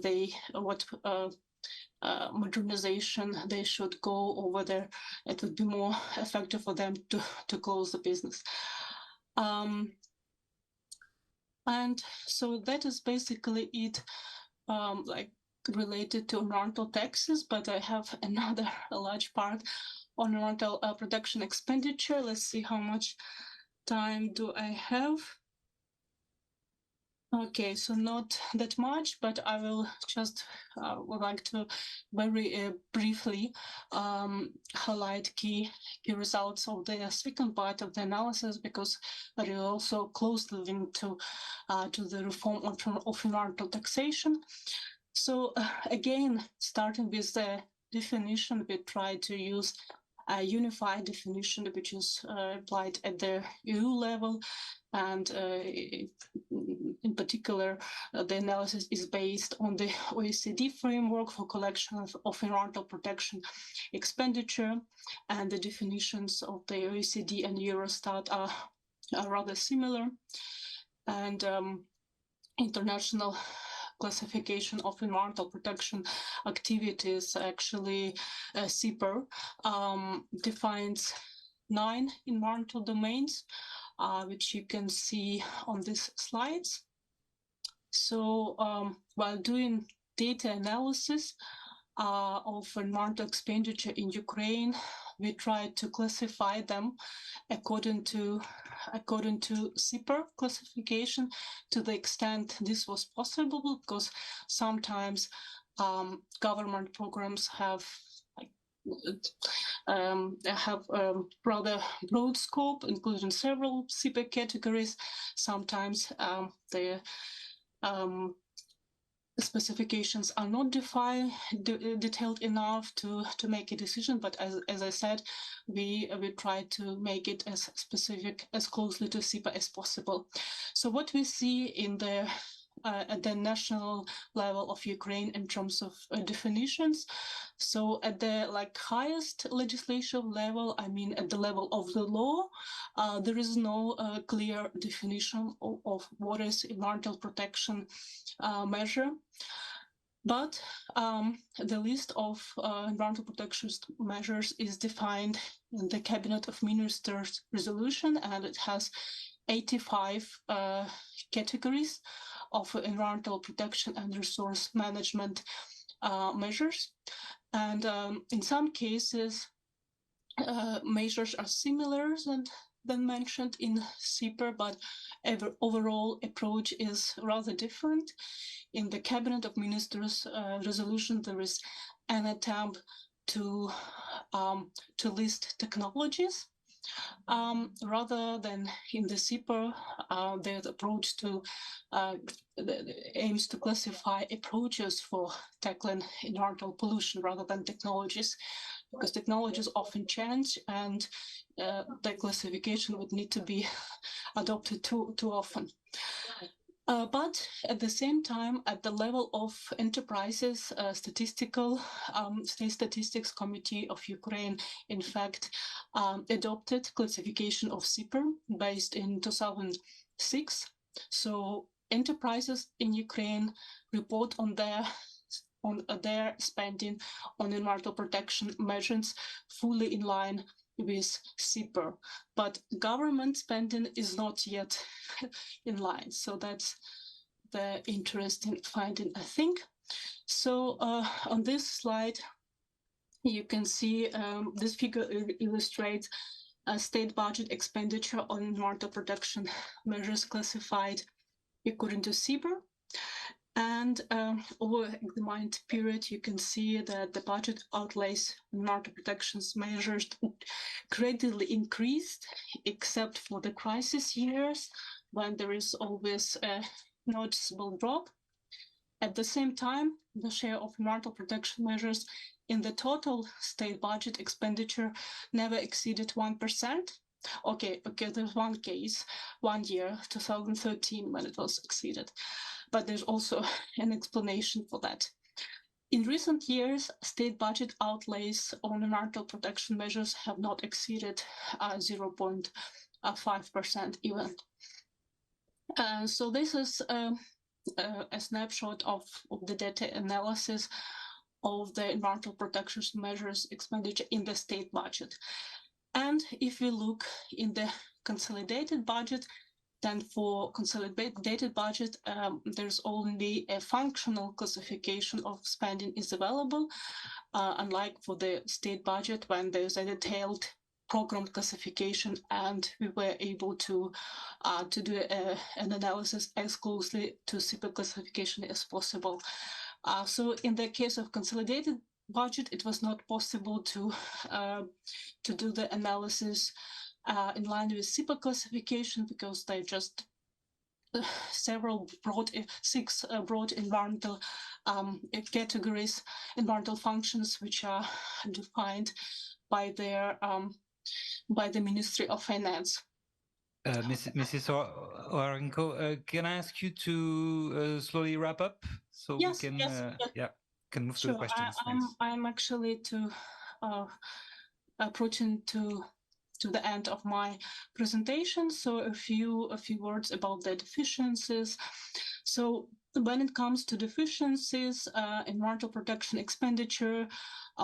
what modernization they should go over there. It would be more effective for them to close the business. And so that is basically it, like related to environmental taxes, but I have another large part on environmental production expenditure. Let's see how much time do I have. Okay, so not that much, but I will just would like to very briefly highlight key results of the second part of the analysis, because they are also closely linked to the reform of environmental taxation. So again, starting with the definition, we try to use a unified definition which is applied at the EU level, and in particular, the analysis is based on the OECD framework for collection of environmental protection expenditure, and the definitions of the OECD and Eurostat are rather similar, and international classification of environmental protection activities, actually CIPER, defines 9 environmental domains, which you can see on these slides. So while doing data analysis of environmental expenditure in Ukraine, we tried to classify them according to CIPER classification, to the extent this was possible, because sometimes government programs have rather broad scope, including several CIPER categories. Sometimes the specifications are not detailed enough to make a decision, but as I said, we try to make it as specific, as closely to CIPER as possible. So what we see in the at the national level of Ukraine in terms of definitions, so at the highest legislative level, I mean at the level of the law, there is no clear definition of what is environmental protection measure. But the list of environmental protection measures is defined in the Cabinet of Ministers resolution, and it has 85 categories of environmental protection and resource management measures. And in some cases, measures are similar than mentioned in CIPER, but overall approach is rather different. In the Cabinet of Ministers resolution, there is an attempt to list technologies, rather than in the CIPER, the approach to aims to classify approaches for tackling environmental pollution rather than technologies, because technologies often change, and the classification would need to be adopted too often. But at the same time, at the level of enterprises, State Statistics Committee of Ukraine, in fact, adopted classification of CIPER based in 2006. So enterprises in Ukraine report on their spending on environmental protection measures fully in line with CIPER, but government spending is not yet in line. So that's the interesting finding, I think. So on this slide, you can see this figure illustrates state budget expenditure on environmental protection measures classified according to CIPER. And over the examined period, you can see that the budget outlays environmental protection measures gradually increased, except for the crisis years, when there is always a noticeable drop. At the same time, the share of environmental protection measures in the total state budget expenditure never exceeded 1%. Okay, there's one case, 1 year, 2013, when it was exceeded, but there's also an explanation for that. In recent years, state budget outlays on environmental protection measures have not exceeded 0.5% even. So this is a snapshot of the data analysis of the environmental protection measures expenditure in the state budget. And if we look in the consolidated budget, then for consolidated budget, there's only a functional classification of spending is available, unlike for the state budget when there's a detailed program classification, and we were able to do an analysis as closely to CPA classification as possible. So in the case of consolidated budget, it was not possible to do the analysis in line with CPA classification because they just six broad environmental categories, environmental functions, which are defined by the Ministry of Finance. Mrs. Orenko, can I ask you to slowly wrap up so Yes, we can yes. can move Sure. to the questions? I'm actually approaching to the end of my presentation. So a few words about the deficiencies. So when it comes to deficiencies, environmental protection expenditure,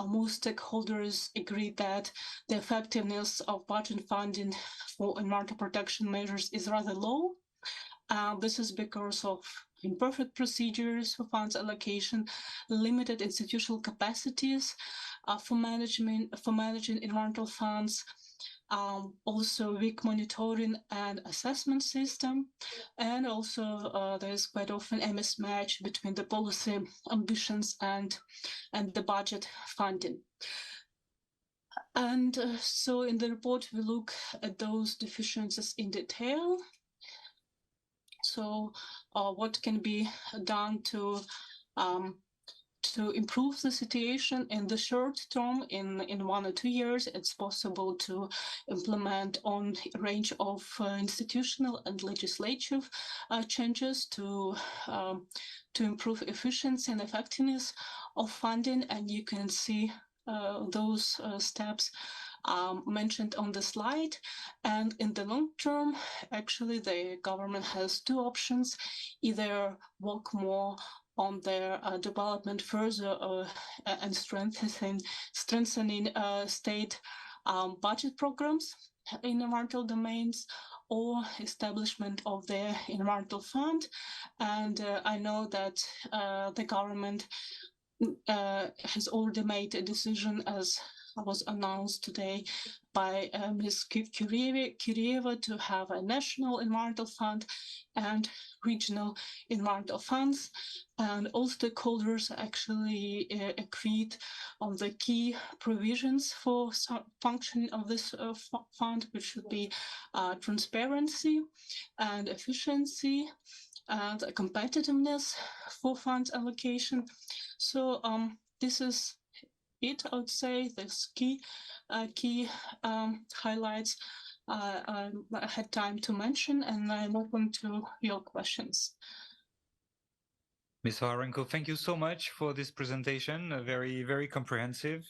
most stakeholders agree that the effectiveness of budget funding for environmental protection measures is rather low. This is because of imperfect procedures for funds allocation, limited institutional capacities for managing environmental funds, also weak monitoring and assessment system, and also there's quite often a mismatch between the policy ambitions and the budget funding. And so in the report, we look at those deficiencies in detail. So what can be done to improve the situation in the short term, in 1 or 2 years? It's possible to implement on a range of institutional and legislative changes to improve efficiency and effectiveness of funding, and you can see those steps mentioned on the slide. And in the long term, actually, the government has two options: either work more on their development further and strengthening state budget programs in environmental domains, or establishment of the environmental fund. And I know that the government has already made a decision, as was announced today by Ms. Kyrieva, to have a national environmental fund and regional environmental funds. And all stakeholders actually agreed on the key provisions for functioning of this fund, which should be transparency and efficiency and competitiveness for fund allocation. So this is it, I would say. There's key highlights I had time to mention, and I'm open to your questions. Ms. Horenko, thank you so much for this presentation. Very, very comprehensive.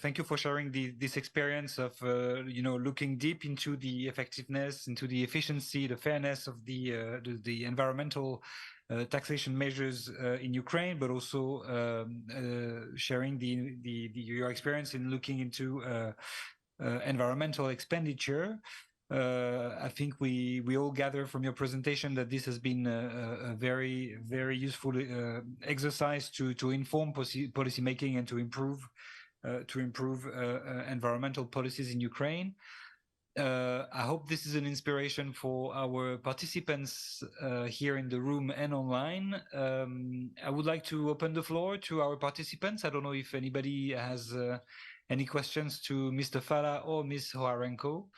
Thank you for sharing this experience of looking deep into the effectiveness, into the efficiency, the fairness of the environmental taxation measures in Ukraine, but also sharing your experience in looking into environmental expenditure. I think we all gather from your presentation that this has been a very, very useful exercise to inform policy making and to improve environmental policies in Ukraine. I hope this is an inspiration for our participants here in the room and online. I would like to open the floor to our participants. I don't know if anybody has any questions to Mr. Fala or Ms. Hoarenko.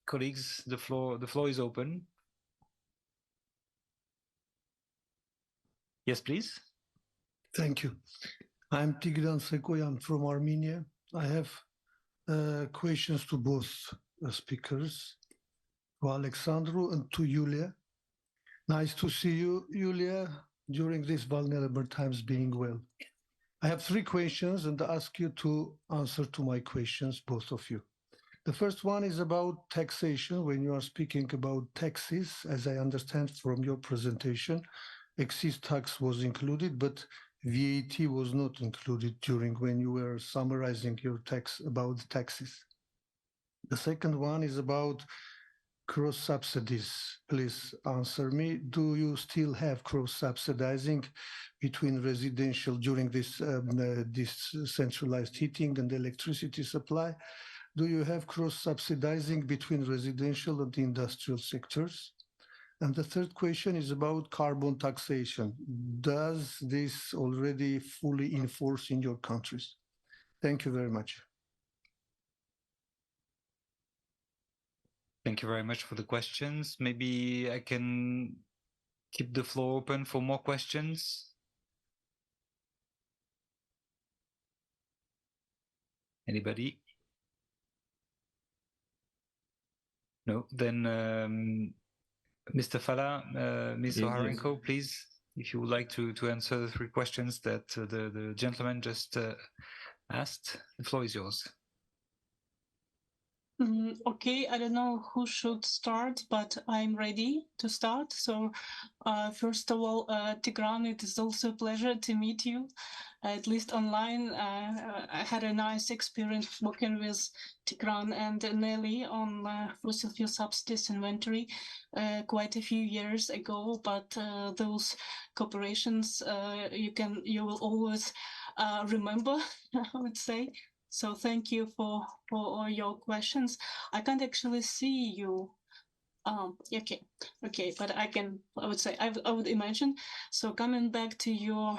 Colleagues, the floor is open. Yes, please. Thank you. I'm Tigran Sekoyan from Armenia. I have questions to both speakers, to Alexandru and to Yulia. Nice to see you, Yulia, during these vulnerable times being well. I have 3 questions and ask you to answer to my questions, both of you. The first one is about taxation. When you are speaking about taxes, as I understand from your presentation, excise tax was included, but VAT was not included during when you were summarizing your text about the taxes. The second one is about cross subsidies. Please answer me. Do you still have cross subsidizing between residential during this centralized heating and electricity supply? Do you have cross subsidizing between residential and industrial sectors? And the third question is about carbon taxation. Does this already fully enforce in your countries? Thank you very much. Thank you very much for the questions. Maybe I can keep the floor open for more questions. Anybody? No, then Mr. Fala, Ms. Oharenko, please, if you would like to answer the 3 questions that the gentleman just asked, the floor is yours. Okay, I don't know who should start, but I'm ready to start. So first of all, Tigran, it is also a pleasure to meet you, at least online. I had a nice experience working with Tigran and Nelly on fossil fuel subsidies inventory quite a few years ago, but those cooperations you will always remember, I would say. So thank you for all your questions. I can't actually see you. Okay, but I would imagine. So coming back to your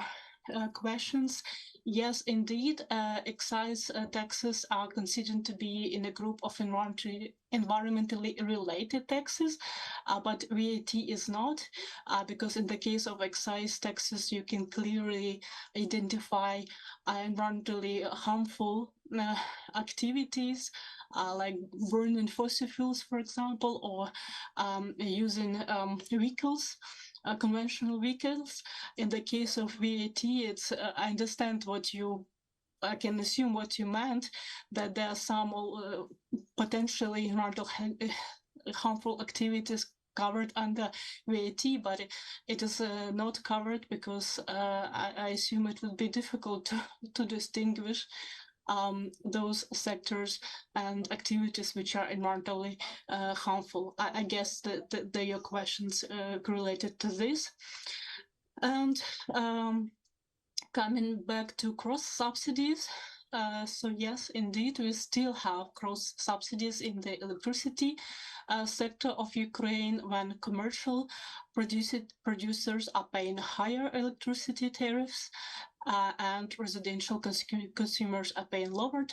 questions, yes, indeed, excise taxes are considered to be in a group of environmentally related taxes, but VAT is not, because in the case of excise taxes, you can clearly identify environmentally harmful activities, like burning fossil fuels, for example, or using vehicles, conventional vehicles. In the case of VAT, it's I understand what you. I can assume what you meant, that there are some potentially harmful activities covered under VAT, but it is not covered because I assume it would be difficult to distinguish those sectors and activities which are environmentally harmful. I guess that your questions related to this. And coming back to cross subsidies, so yes, indeed, we still have cross subsidies in the electricity sector of Ukraine when commercial producers are paying higher electricity tariffs and residential consumers are paying lower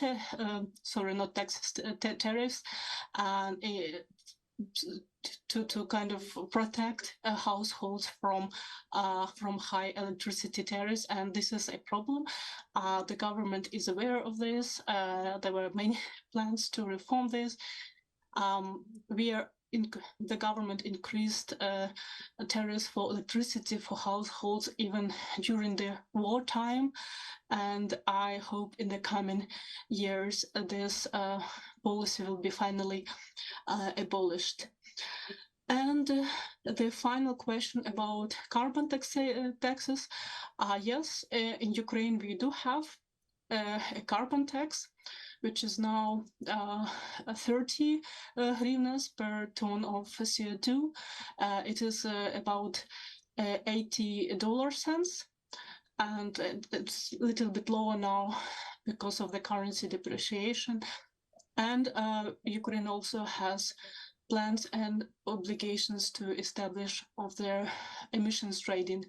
tariffs, to kind of protect households from high electricity tariffs, and this is a problem. The government is aware of this. There were many plans to reform this. The government increased tariffs for electricity for households even during the wartime, and I hope in the coming years this policy will be finally abolished. And the final question about carbon taxes. Yes, in Ukraine we do have a carbon tax, which is now 30 hryvnias per ton of CO2. It is about $80, and it's a little bit lower now because of the currency depreciation. And Ukraine also has plans and obligations to establish of their emissions trading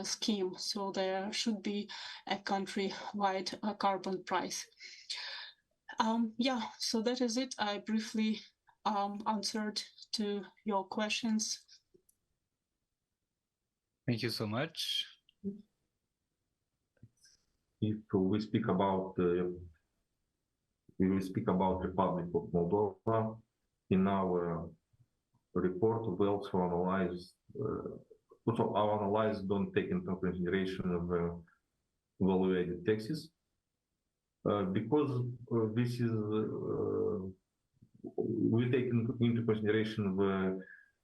scheme. So there should be a country-wide carbon price. Yeah, so that is it. I briefly answered to your questions. Thank you so much. if we speak about Republic of Moldova, in our report we also analyze. Also, our analysis don't take into consideration of value-added taxes because this is we take into consideration the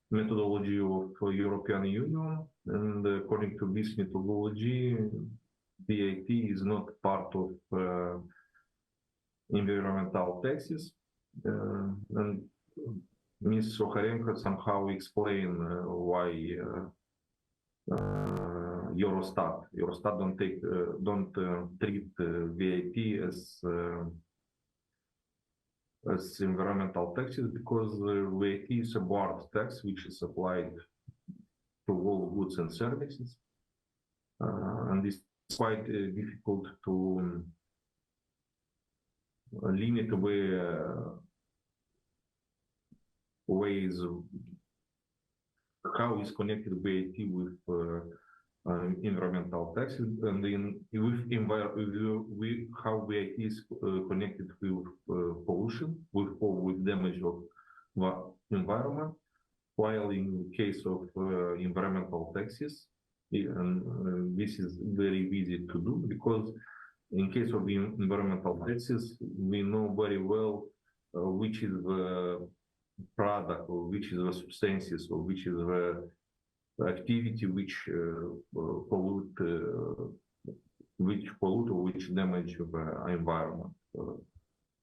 methodology of European Union, and according to this methodology, VAT is not part of environmental taxes, and Ms. Soharenko somehow explained why Eurostat don't treat VAT as environmental taxes because VAT is a board tax which is applied to all goods and services, and it's quite difficult to limit ways of how is connected VAT with environmental taxes, and how VAT is connected with pollution, with damage of environment, while in case of environmental taxes, this is very easy to do because in case of the environmental taxes, we know very well which is the product or which is the substances or which is the activity which pollute or which damage the environment.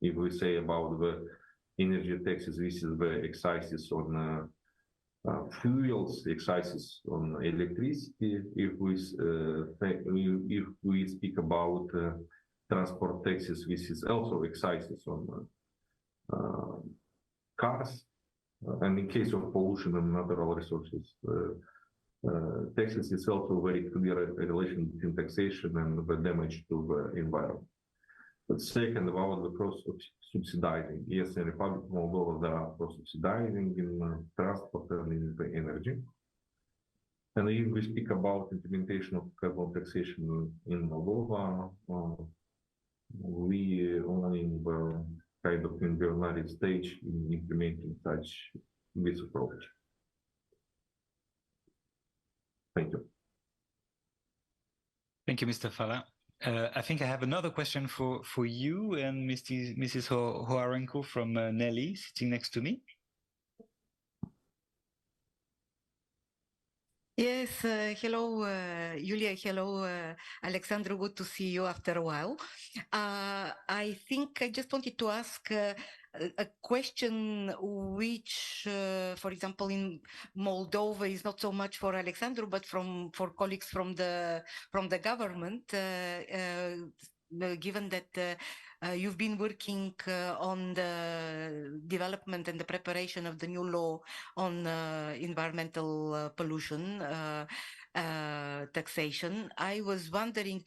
If we say about the energy taxes, this is the excises on fuels, excises on electricity. If we speak about transport taxes, this is also excises on cars, and in case of pollution and natural resources taxes, is also very clear relation between taxation and the damage to the environment. But second, about the process of subsidizing. Yes, in Republic of Moldova there are subsidizing in transport and in the energy. And if we speak about implementation of carbon taxation in Moldova, we only in the kind of embryonic stage in implementing this approach. Thank you. Thank you, Mr. Fala. I think I have another question for you and Mrs. Hoarenko from Nelly, sitting next to me. Yes, hello, Julia. Hello, Alexandru. Good to see you after a while. I think I just wanted to ask a question which, for example, in Moldova is not so much for Alexandru, but for colleagues from the government, given that you've been working on the development and the preparation of the new law on environmental pollution taxation. I was wondering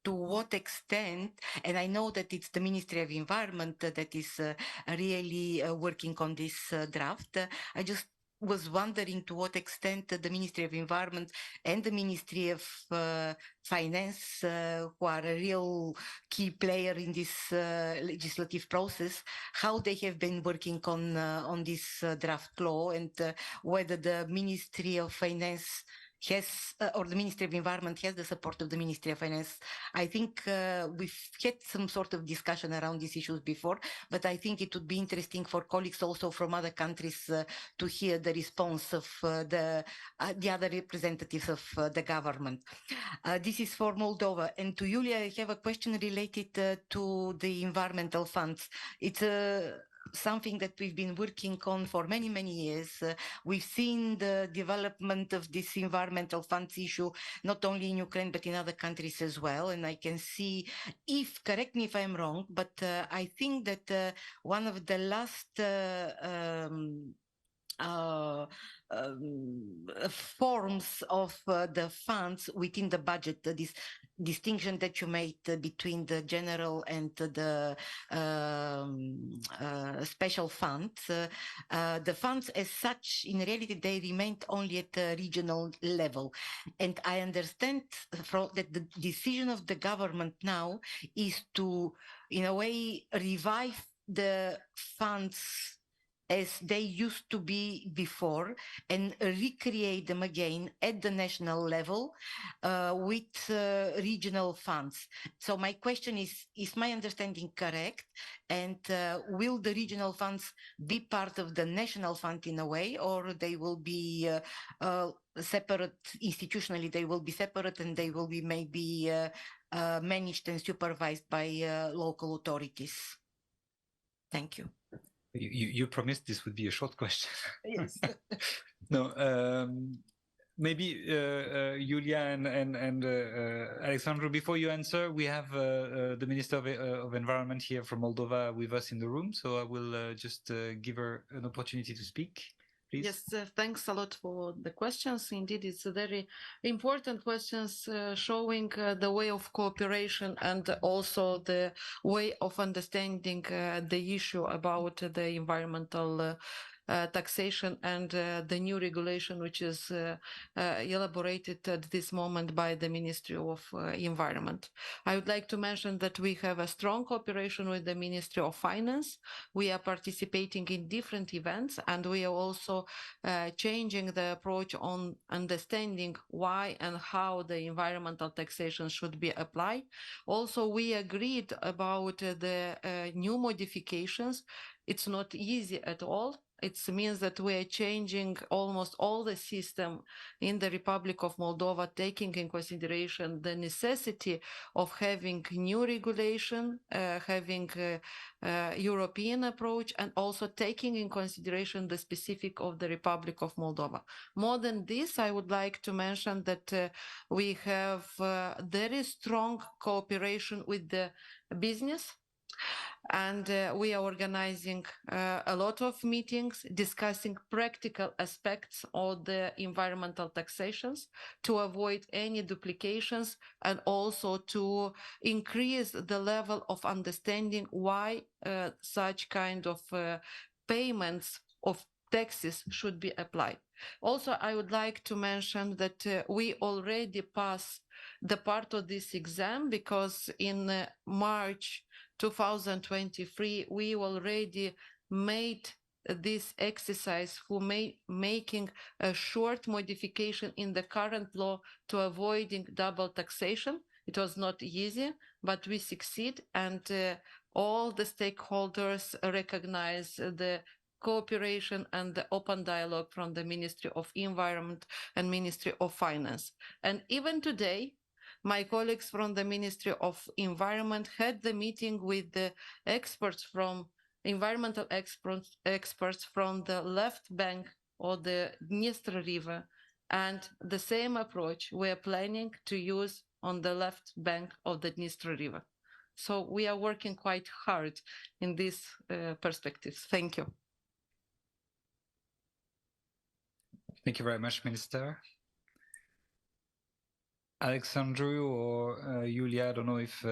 to what extent, and I know that it's the Ministry of Environment that is really working on this draft. I just was wondering to what extent the Ministry of Environment and the Ministry of Finance, who are a real key player in this legislative process, how they have been working on this draft law, and whether the Ministry of Finance has, or the Ministry of Environment has the support of the Ministry of Finance. I think we've had some sort of discussion around these issues before, but I think it would be interesting for colleagues also from other countries to hear the response of the other representatives of the government. This is for Moldova. And to Julia, I have a question related to the environmental funds. It's something that we've been working on for many, many years. We've seen the development of this environmental funds issue, not only in Ukraine, but in other countries as well. And I can see, correct me if I'm wrong, but I think that one of the last forms of the funds within the budget, this distinction that you made between the general and the special funds. The funds as such, in reality, they remained only at the regional level. And I understand that the decision of the government now is to, in a way, revive the funds as they used to be before and recreate them again at the national level with regional funds. So my question is my understanding correct? And will the regional funds be part of the national fund in a way, or they will be separate institutionally, they will be separate and they will be maybe managed and supervised by local authorities? Thank you. You promised this would be a short question. Yes. No, maybe Julia and Alexandru, before you answer, we have the Minister of Environment here from Moldova with us in the room. So I will just give her an opportunity to speak. Please. Yes, thanks a lot for the questions. Indeed, it's a very important questions showing the way of cooperation and also the way of understanding the issue about the environmental taxation and the new regulation which is elaborated at this moment by the Ministry of Environment. I would like to mention that we have a strong cooperation with the Ministry of Finance. We are participating in different events and we are also changing the approach on understanding why and how the environmental taxation should be applied. Also, we agreed about the new modifications. It's not easy at all. It means that we are changing almost all the system in the Republic of Moldova, taking in consideration the necessity of having new regulation, having a European approach, and also taking in consideration the specific of the Republic of Moldova. More than this, I would like to mention that we have very strong cooperation with the business. And we are organizing a lot of meetings discussing practical aspects of the environmental taxations to avoid any duplications and also to increase the level of understanding why such kind of payments of taxes should be applied. Also, I would like to mention that we already passed the part of this exam because in March 2023, we already made this exercise for making a short modification in the current law to avoiding double taxation. It was not easy, but we succeed, and all the stakeholders recognize the cooperation and the open dialogue from the Ministry of Environment and Ministry of Finance. And even today, my colleagues from the Ministry of Environment had the meeting with the experts from environmental experts from the left bank of the Dniester River, and the same approach we are planning to use on the left bank of the Dniester River. So we are working quite hard in these perspectives. Thank you. Thank you very much, Minister. Alexandru or Julia, I don't know if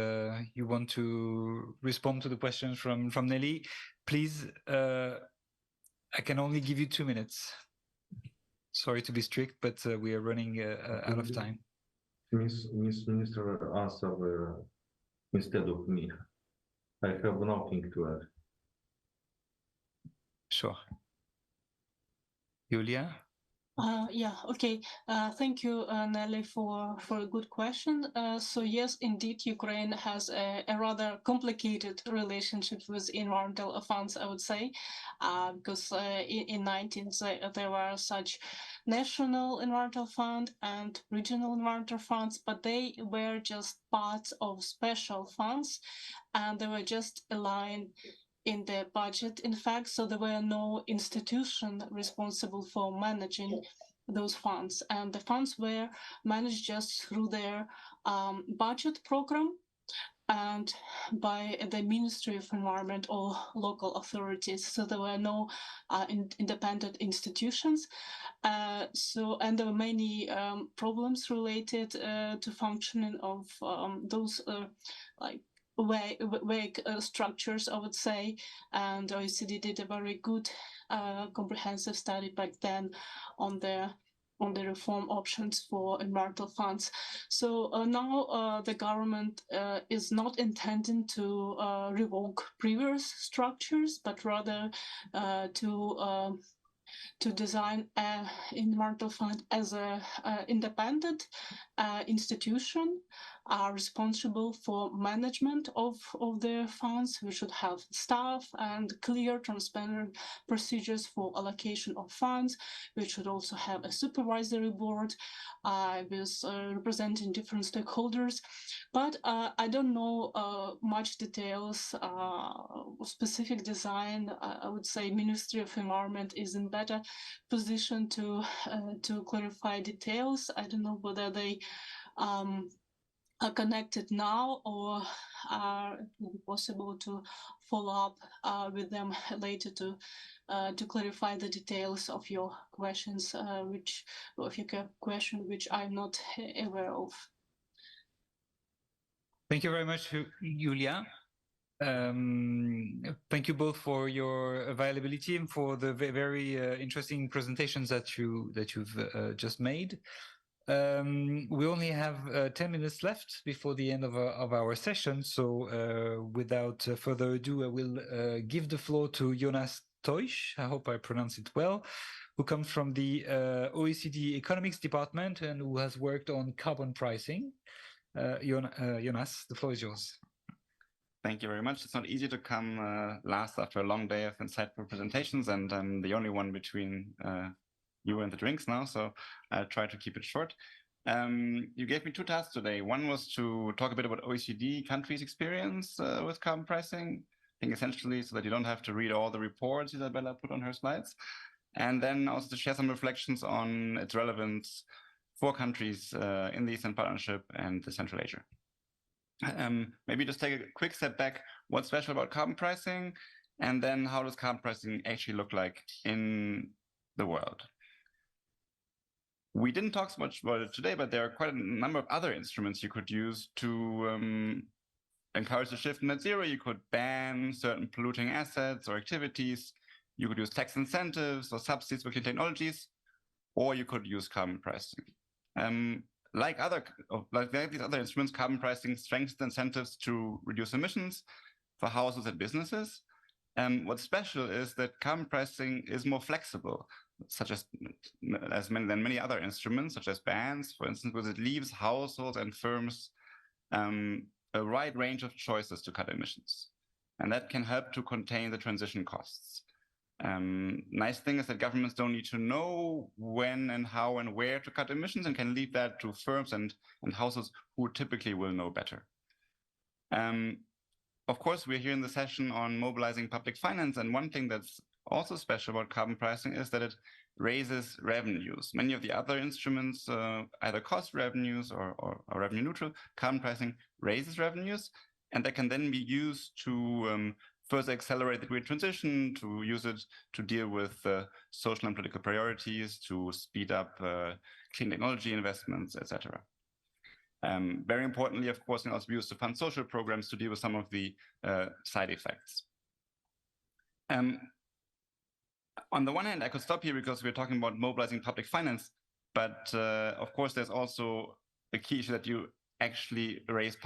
you want to respond to the questions from Nelly. Please, I can only give you 2 minutes. Sorry to be strict, but we are running out of time. Miss Minister answer instead of me. I have nothing to add. Sure. Julia? Yeah, okay. Thank you, Nelly, for a good question. So yes, indeed, Ukraine has a rather complicated relationship with environmental funds, I would say, because in 19th there were such national environmental fund and regional environmental funds, but they were just parts of special funds, and they were just aligned in the budget, in fact, so there were no institution responsible for managing those funds, and the funds were managed just through their budget program. and by the Ministry of Environment or local authorities. So there were no independent institutions. And there were many problems related to functioning of those like vague structures, I would say. And OECD did a very good comprehensive study back then on the reform options for environmental funds. So now the government is not intending to revoke previous structures, but rather to design an environmental fund as an independent institution responsible for management of the funds. We should have staff and clear, transparent procedures for allocation of funds. We should also have a supervisory board with representing different stakeholders. But I don't know much details, specific design. I would say Ministry of Environment is in better position to clarify details. I don't know whether they are connected now, or it will be possible to follow up with them later to clarify the details of your questions, which I'm not aware of. Thank you very much, Julia. Thank you both for your availability and for the very interesting presentations that you've just made. We only have 10 minutes left before the end of our session, so without further ado, I will give the floor to Jonas Teusch, I hope I pronounce it well, who comes from the OECD Economics Department and who has worked on carbon pricing. Jonas, the floor is yours. Thank you very much. It's not easy to come last after a long day of insightful presentations, and I'm the only one between you and the drinks now, so I'll try to keep it short. You gave me two tasks today. One was to talk a bit about OECD countries' experience with carbon pricing, I think essentially so that you don't have to read all the reports Isabella put on her slides. And then also to share some reflections on its relevance for countries in the Eastern Partnership and the Central Asia. Maybe just take a quick step back. What's special about carbon pricing? And then how does carbon pricing actually look like in the world? We didn't talk so much about it today, but there are quite a number of other instruments you could use to encourage the shift to net zero. You could ban certain polluting assets or activities. You could use tax incentives or subsidies for clean technologies, or you could use carbon pricing. Like these other instruments, carbon pricing strengthens the incentives to reduce emissions for houses and businesses. What's special is that carbon pricing is more flexible, than many other instruments, such as bans, for instance, because it leaves households and firms a wide range of choices to cut emissions. And that can help to contain the transition costs. Nice thing is that governments don't need to know when and how and where to cut emissions and can leave that to firms and households who typically will know better. Of course, we're here in the session on mobilizing public finance, and one thing that's also special about carbon pricing is that it raises revenues. Many of the other instruments either cost revenues or revenue neutral. Carbon pricing raises revenues, and that can then be used to further accelerate the green transition, to use it to deal with social and political priorities, to speed up clean technology investments, etc. Very importantly, of course, can also be used to fund social programs to deal with some of the side effects. On the one hand, I could stop here because we're talking about mobilizing public finance, but of course, there's also a key issue that you actually raise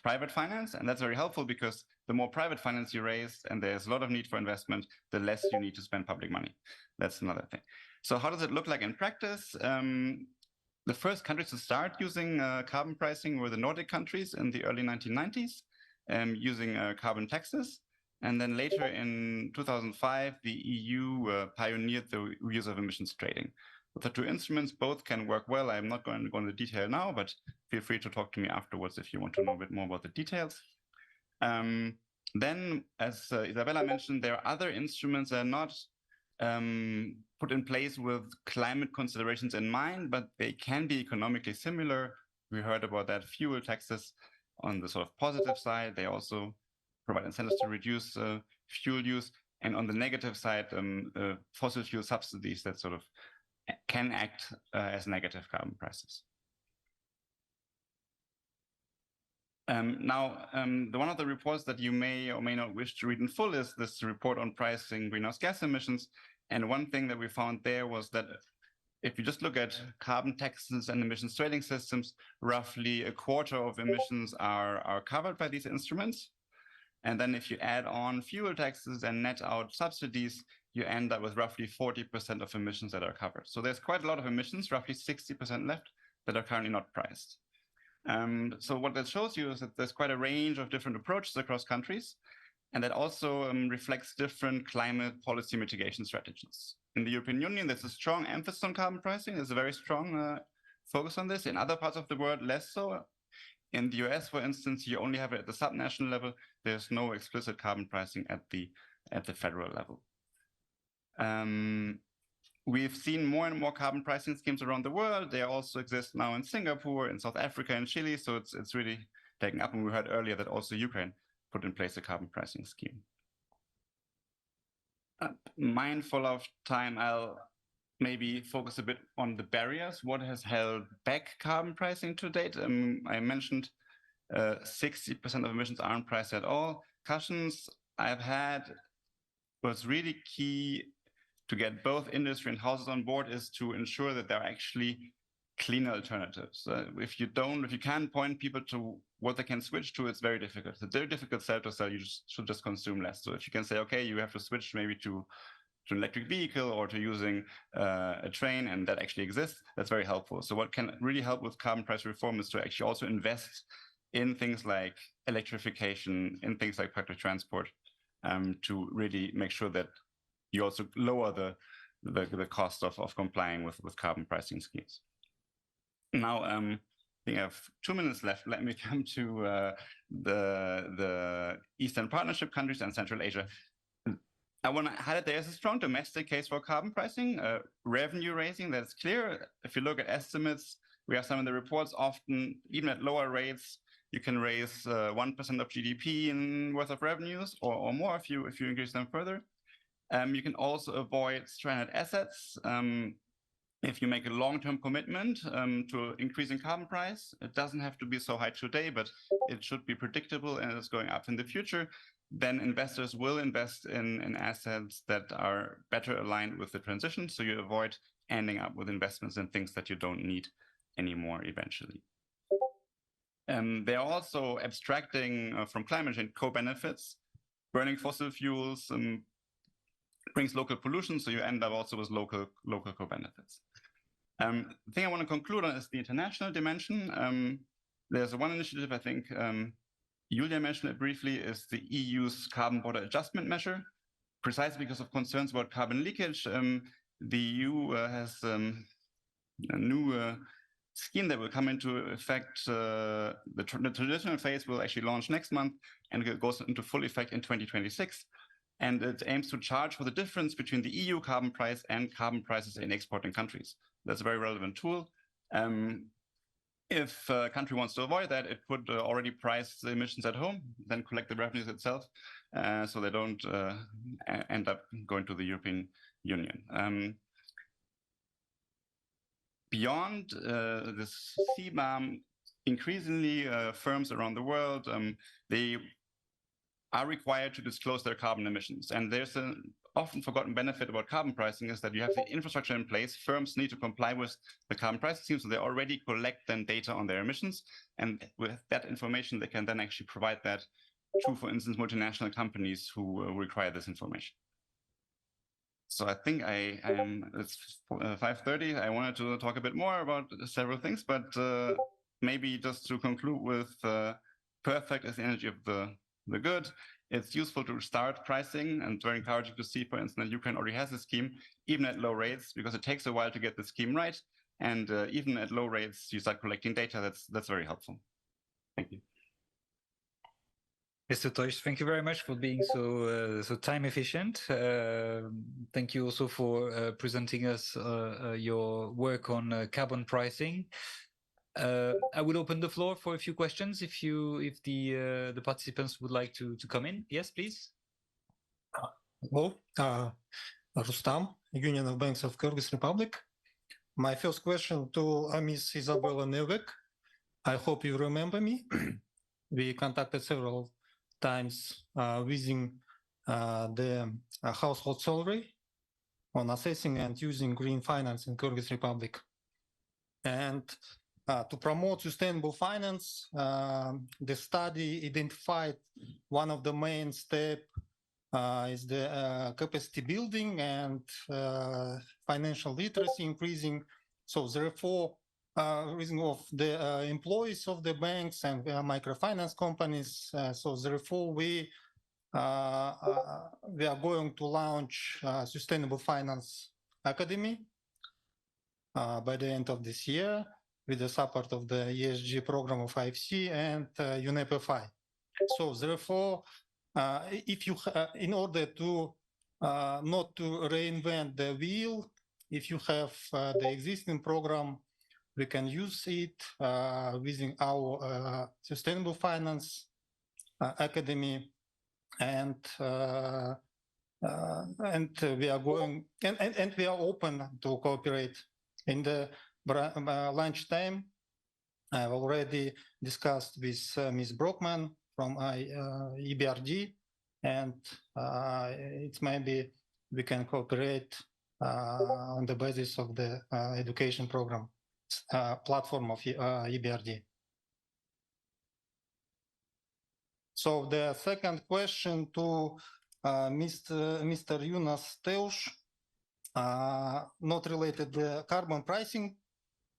private finance, and that's very helpful because the more private finance you raise, and there's a lot of need for investment, the less you need to spend public money. That's another thing. So how does it look like in practice? The first countries to start using carbon pricing were the Nordic countries in the early 1990s, using carbon taxes. And then later in 2005, the EU pioneered the use of emissions trading. With the two instruments, both can work well. I'm not going to go into detail now, but feel free to talk to me afterwards if you want to know a bit more about the details. Then, as Isabella mentioned, there are other instruments that are not put in place with climate considerations in mind, but they can be economically similar. We heard about that, fuel taxes on the sort of positive side, they also provide incentives to reduce fuel use. And on the negative side, fossil fuel subsidies that sort of can act as negative carbon prices. Now, one of the reports that you may or may not wish to read in full is this report on pricing greenhouse gas emissions. And one thing that we found there was that if you just look at carbon taxes and emissions trading systems, roughly a quarter of emissions are covered by these instruments. And then if you add on fuel taxes and net out subsidies, you end up with roughly 40% of emissions that are covered. So there's quite a lot of emissions, roughly 60% left, that are currently not priced. So what that shows you is that there's quite a range of different approaches across countries, and that also reflects different climate policy mitigation strategies. In the European Union, there's a strong emphasis on carbon pricing. There's a very strong focus on this. In other parts of the world, less so. In the US, for instance, you only have it at the subnational level. There's no explicit carbon pricing at the federal level. We've seen more and more carbon pricing schemes around the world. They also exist now in Singapore, in South Africa, and Chile. So it's really taken up. And we heard earlier that also Ukraine put in place a carbon pricing scheme. Mindful of time, I'll maybe focus a bit on the barriers. What has held back carbon pricing to date? I mentioned 60% of emissions aren't priced at all. Discussions I've had was really key to get both industry and houses on board is to ensure that there are actually cleaner alternatives. If you can't point people to what they can switch to, it's very difficult. It's a very difficult sell to sell. You should just consume less. So if you can say, okay, you have to switch maybe to an electric vehicle or to using a train, and that actually exists, that's very helpful. So what can really help with carbon price reform is to actually also invest in things like electrification, in things like public transport, to really make sure that you also lower the cost of complying with carbon pricing schemes. Now, I think I have 2 minutes left. Let me come to the Eastern Partnership countries and Central Asia. I want to highlight there is a strong domestic case for carbon pricing, revenue raising, that's clear. If you look at estimates, we have some of the reports, often even at lower rates, you can raise 1% of GDP in worth of revenues or more if you increase them further. You can also avoid stranded assets. If you make a long-term commitment to increasing carbon price, it doesn't have to be so high today, but it should be predictable and it's going up in the future. Then investors will invest in assets that are better aligned with the transition, so you avoid ending up with investments in things that you don't need anymore eventually. They're also abstracting from climate change co-benefits. Burning fossil fuels brings local pollution, so you end up also with local co-benefits. The thing I want to conclude on is the international dimension. There's one initiative, I think Julia mentioned it briefly, is the EU's carbon border adjustment measure. Precisely because of concerns about carbon leakage, the EU has a new scheme that will come into effect. The traditional phase will actually launch next month, and it goes into full effect in 2026. And it aims to charge for the difference between the EU carbon price and carbon prices in exporting countries. That's a very relevant tool. If a country wants to avoid that, it could already price the emissions at home, then collect the revenues itself, so they don't end up going to the European Union. Beyond this CBAM, increasingly firms around the world, they are required to disclose their carbon emissions. And there's an often forgotten benefit about carbon pricing is that you have the infrastructure in place. Firms need to comply with the carbon pricing scheme, so they already collect then data on their emissions. And with that information, they can then actually provide that to, for instance, multinational companies who require this information. So I think it's 5:30. I wanted to talk a bit more about several things, but maybe just to conclude with perfect is the energy of the good. It's useful to start pricing, and very encouraging to see, for instance, that Ukraine already has a scheme, even at low rates, because it takes a while to get the scheme right. And even at low rates, you start collecting data. That's very helpful. Thank you. Mr. Teusch, thank you very much for being so time efficient. Thank you also for presenting us your work on carbon pricing. I will open the floor for a few questions if the participants would like to come in. Yes, please. Hello, Rustam, Union of Banks of Kyrgyz Republic. My first question to Ms. Isabella Neuweg. I hope you remember me. We contacted several times using the household salary on assessing and using green finance in Kyrgyz Republic. And to promote sustainable finance, the study identified one of the main steps is the capacity building and financial literacy increasing. So therefore, raising of the employees of the banks and microfinance companies. So therefore, we are going to launch Sustainable Finance Academy by the end of this year with the support of the ESG program of IFC and UNEP-FI. So therefore, if you, in order to not to reinvent the wheel, if you have the existing program, we can use it within our Sustainable Finance Academy, and we are going and we are open to cooperate. In the lunchtime, I've already discussed with Ms. Brockman from EBRD, and it's maybe we can cooperate on the basis of the education program platform of EBRD. So the second question to Mr. Yunus Teush, not related to the carbon pricing.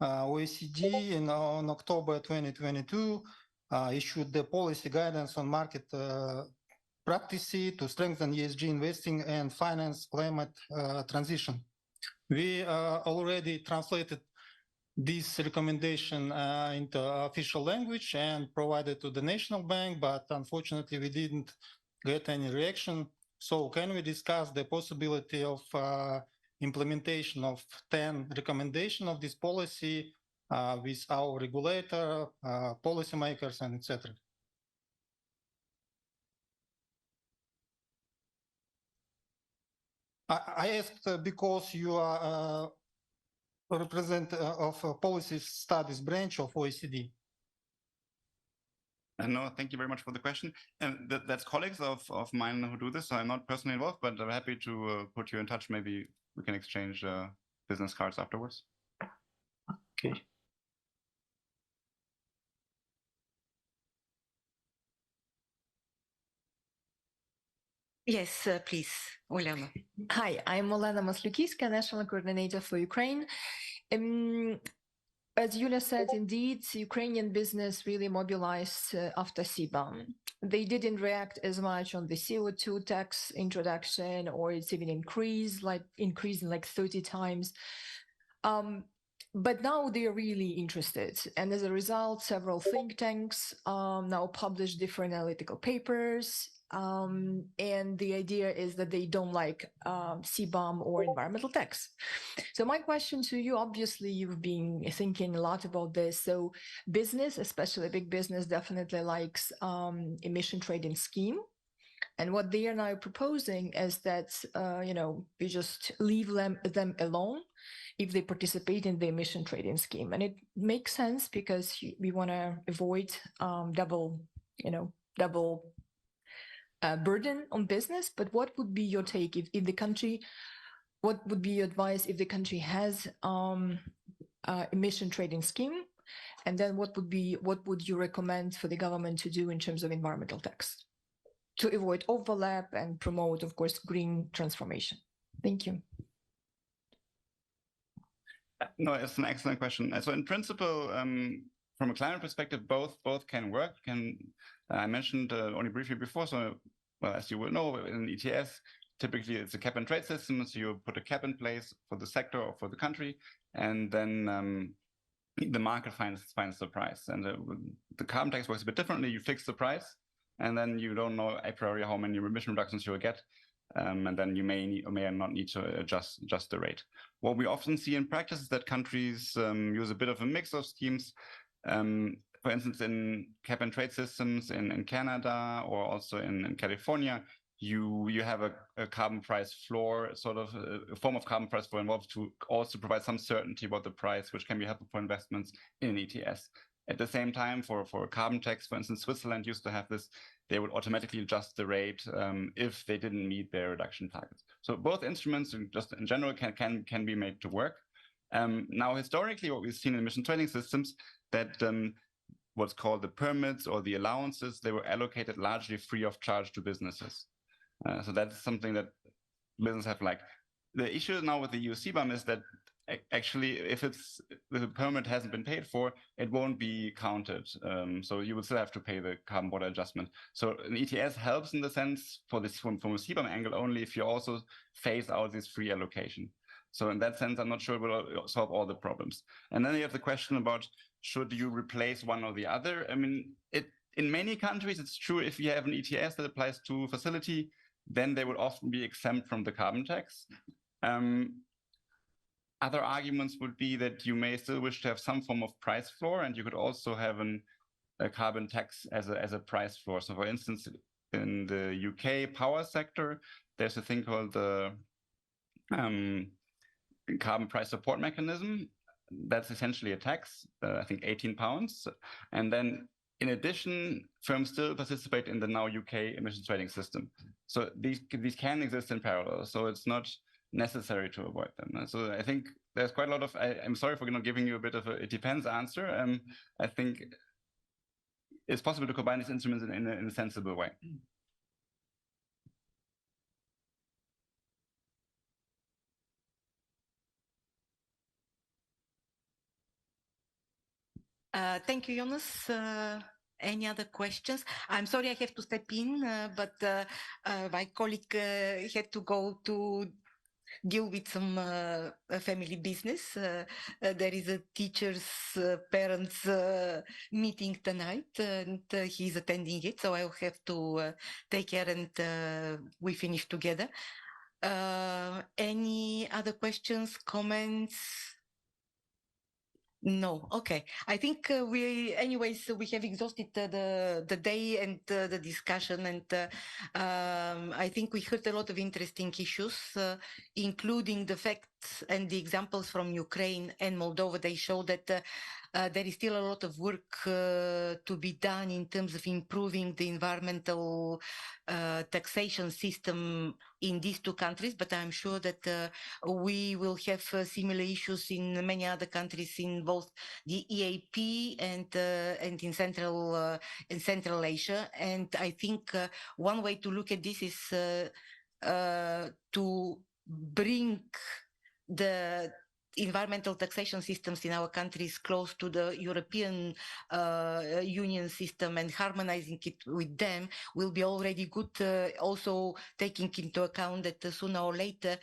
OECD on October 2022 issued the policy guidance on market practices to strengthen ESG investing and finance climate transition. We already translated this recommendation into official language and provided to the National Bank, but unfortunately we didn't get any reaction. So can we discuss the possibility of implementation of 10 recommendations of this policy with our regulator, policymakers, and etc.? I asked because you are representative of a policy studies branch of OECD. No, thank you very much for the question. And that's colleagues of mine who do this. So I'm not personally involved, but I'm happy to put you in touch. Maybe we can exchange business cards afterwards. Okay. Yes, please, Olena. Hi, I'm Olena Maslukiska, National Coordinator for Ukraine. As Yulia said, indeed, Ukrainian business really mobilized after CBAM. They didn't react as much on the CO2 tax introduction, or it's even increasing like 30 times. But now they are really interested. And as a result, several think tanks now publish different analytical papers. And the idea is that they don't like CBAM or environmental tax. So my question to you, obviously you've been thinking a lot about this. So business, especially big business, definitely likes emission trading scheme. And what they are now proposing is that, we just leave them alone if they participate in the emission trading scheme. And it makes sense because we want to avoid double burden on business. But what would be your take if the country, what would be your advice if the country has emission trading scheme? And then what would you recommend for the government to do in terms of environmental tax to avoid overlap and promote, of course, green transformation? Thank you. No, it's an excellent question. So in principle, from a climate perspective, both can work. I mentioned only briefly before, so well, as you will know, in ETS, typically it's a cap and trade system. So you put a cap in place for the sector or for the country, and then the market finds the price. And the carbon tax works a bit differently. You fix the price, and then you don't know a priori how many emission reductions you will get. And then you may or may not need to adjust the rate. What we often see in practice is that countries use a bit of a mix of schemes. For instance, in cap and trade systems in Canada or also in California, you have a carbon price floor, sort of a form of carbon price floor involved to also provide some certainty about the price, which can be helpful for investments in an ETS. At the same time, for a carbon tax, for instance, Switzerland used to have this, they would automatically adjust the rate if they didn't meet their reduction targets. So both instruments, just in general, can be made to work. Now, historically, what we've seen in emission trading systems, that what's called the permits or the allowances, they were allocated largely free of charge to businesses. So that's something that businesses have liked. The issue now with the EU CBAM is that actually, if the permit hasn't been paid for, it won't be counted. So you would still have to pay the carbon border adjustment. So an ETS helps in the sense from a CBAM angle only if you also phase out this free allocation. So in that sense, I'm not sure it will solve all the problems. And then you have the question about, should you replace one or the other? I mean, in many countries, it's true if you have an ETS that applies to a facility, then they would often be exempt from the carbon tax. Other arguments would be that you may still wish to have some form of price floor, and you could also have a carbon tax as a price floor. So for instance, in the UK power sector, there's a thing called the carbon price support mechanism. That's essentially a tax, I think £18. And then in addition, firms still participate in the now UK emissions trading system. So these can exist in parallel. So it's not necessary to avoid them. So I think there's quite a lot of, I'm sorry for not giving you a bit of a it depends answer. I think it's possible to combine these instruments in a sensible way. Thank you, Jonas. Any other questions? I'm sorry I have to step in, but my colleague had to go to deal with some family business. There is a teachers' parents meeting tonight, and he's attending it, so I'll have to take care, and we finish together. Any other questions, comments? No, okay. I think we have exhausted the day and the discussion, and I think we heard a lot of interesting issues, including the facts and the examples from Ukraine and Moldova. They show that there is still a lot of work to be done in terms of improving the environmental taxation system in these two countries, but I'm sure that we will have similar issues in many other countries in both the EAP and in Central Asia. And I think one way to look at this is to bring the environmental taxation systems in our countries close to the European Union system, and harmonizing it with them will be already good, also taking into account that sooner or later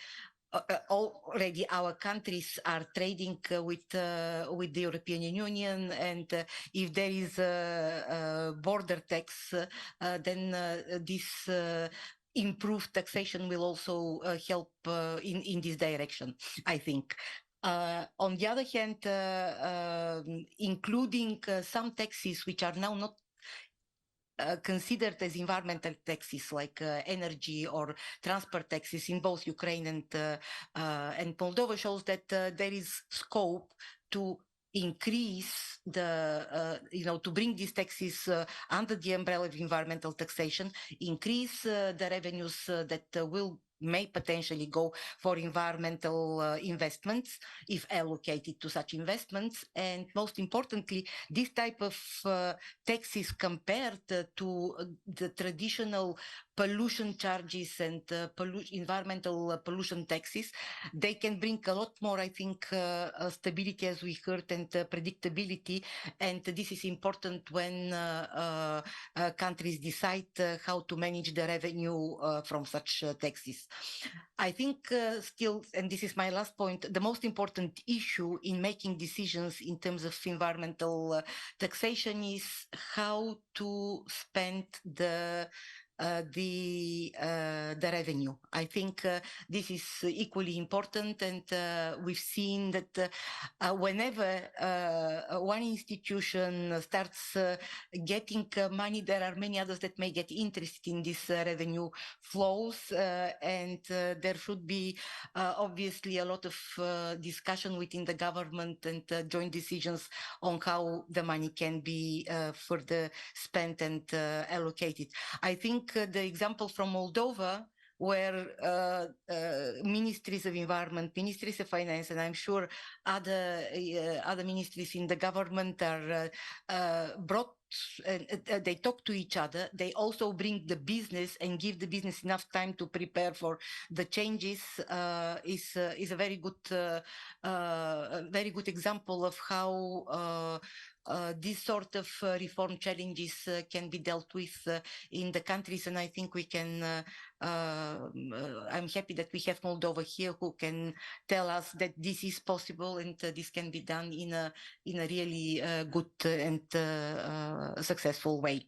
already our countries are trading with the European Union, and if there is a border tax, then this improved taxation will also help in this direction, I think. On the other hand, including some taxes which are now not considered as environmental taxes, like energy or transport taxes in both Ukraine and Moldova, shows that there is scope to increase the, to bring these taxes under the umbrella of environmental taxation, increase the revenues that may potentially go for environmental investments if allocated to such investments. And most importantly, this type of taxes compared to the traditional pollution charges and environmental pollution taxes, they can bring a lot more, I think, stability, as we heard, and predictability. And this is important when countries decide how to manage the revenue from such taxes. I think still, and this is my last point, the most important issue in making decisions in terms of environmental taxation is how to spend the the revenue. I think this is equally important, and we've seen that whenever one institution starts getting money, there are many others that may get interested in these revenue flows, and there should be obviously a lot of discussion within the government and joint decisions on how the money can be further spent and allocated. I think the example from Moldova, where ministries of environment, ministries of finance, and I'm sure other ministries in the government are brought, they talk to each other. They also bring the business and give the business enough time to prepare for the changes. Is a very good example of how this sort of reform challenges can be dealt with in the countries, and I think we can. I'm happy that we have Moldova here, who can tell us that this is possible and this can be done in a really good and successful way.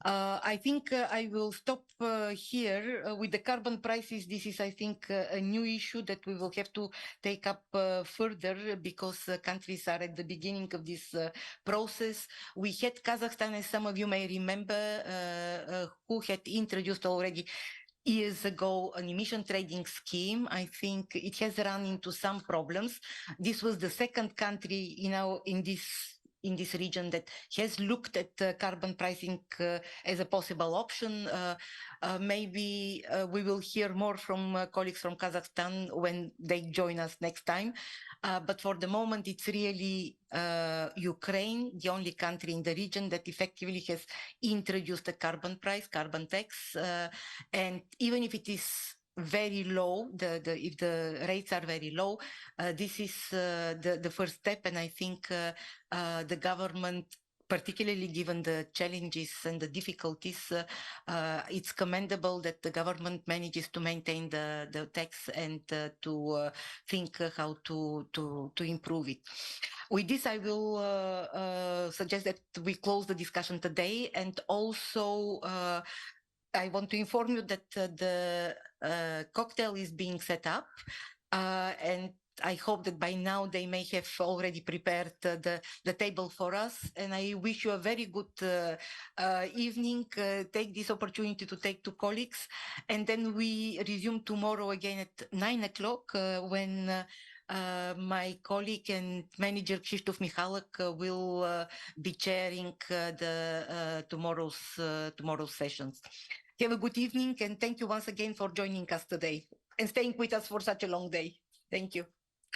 I think I will stop here with the carbon prices. This is, I think, a new issue that we will have to take up further, because countries are at the beginning of this process. We had Kazakhstan, as some of you may remember, who had introduced already years ago an emission trading scheme. I think it has run into some problems. This was the second country in this region that has looked at carbon pricing as a possible option. Maybe we will hear more from colleagues from Kazakhstan when they join us next time. But for the moment, it's really Ukraine, the only country in the region that effectively has introduced a carbon price, carbon tax. And even if it is very low, if the rates are very low, this is the first step. And I think the government, particularly given the challenges and the difficulties, it's commendable that the government manages to maintain the tax and to think how to improve it. With this, I will suggest that we close the discussion today. And also, I want to inform you that the cocktail is being set up, and I hope that by now they may have already prepared the table for us. And I wish you a very good evening. Take this opportunity to take to colleagues. And then we resume tomorrow again at 9 o'clock when my colleague and manager Krzysztof Michalek will be chairing the tomorrow's sessions. Have a good evening, and thank you once again for joining us today and staying with us for such a long day. Thank you.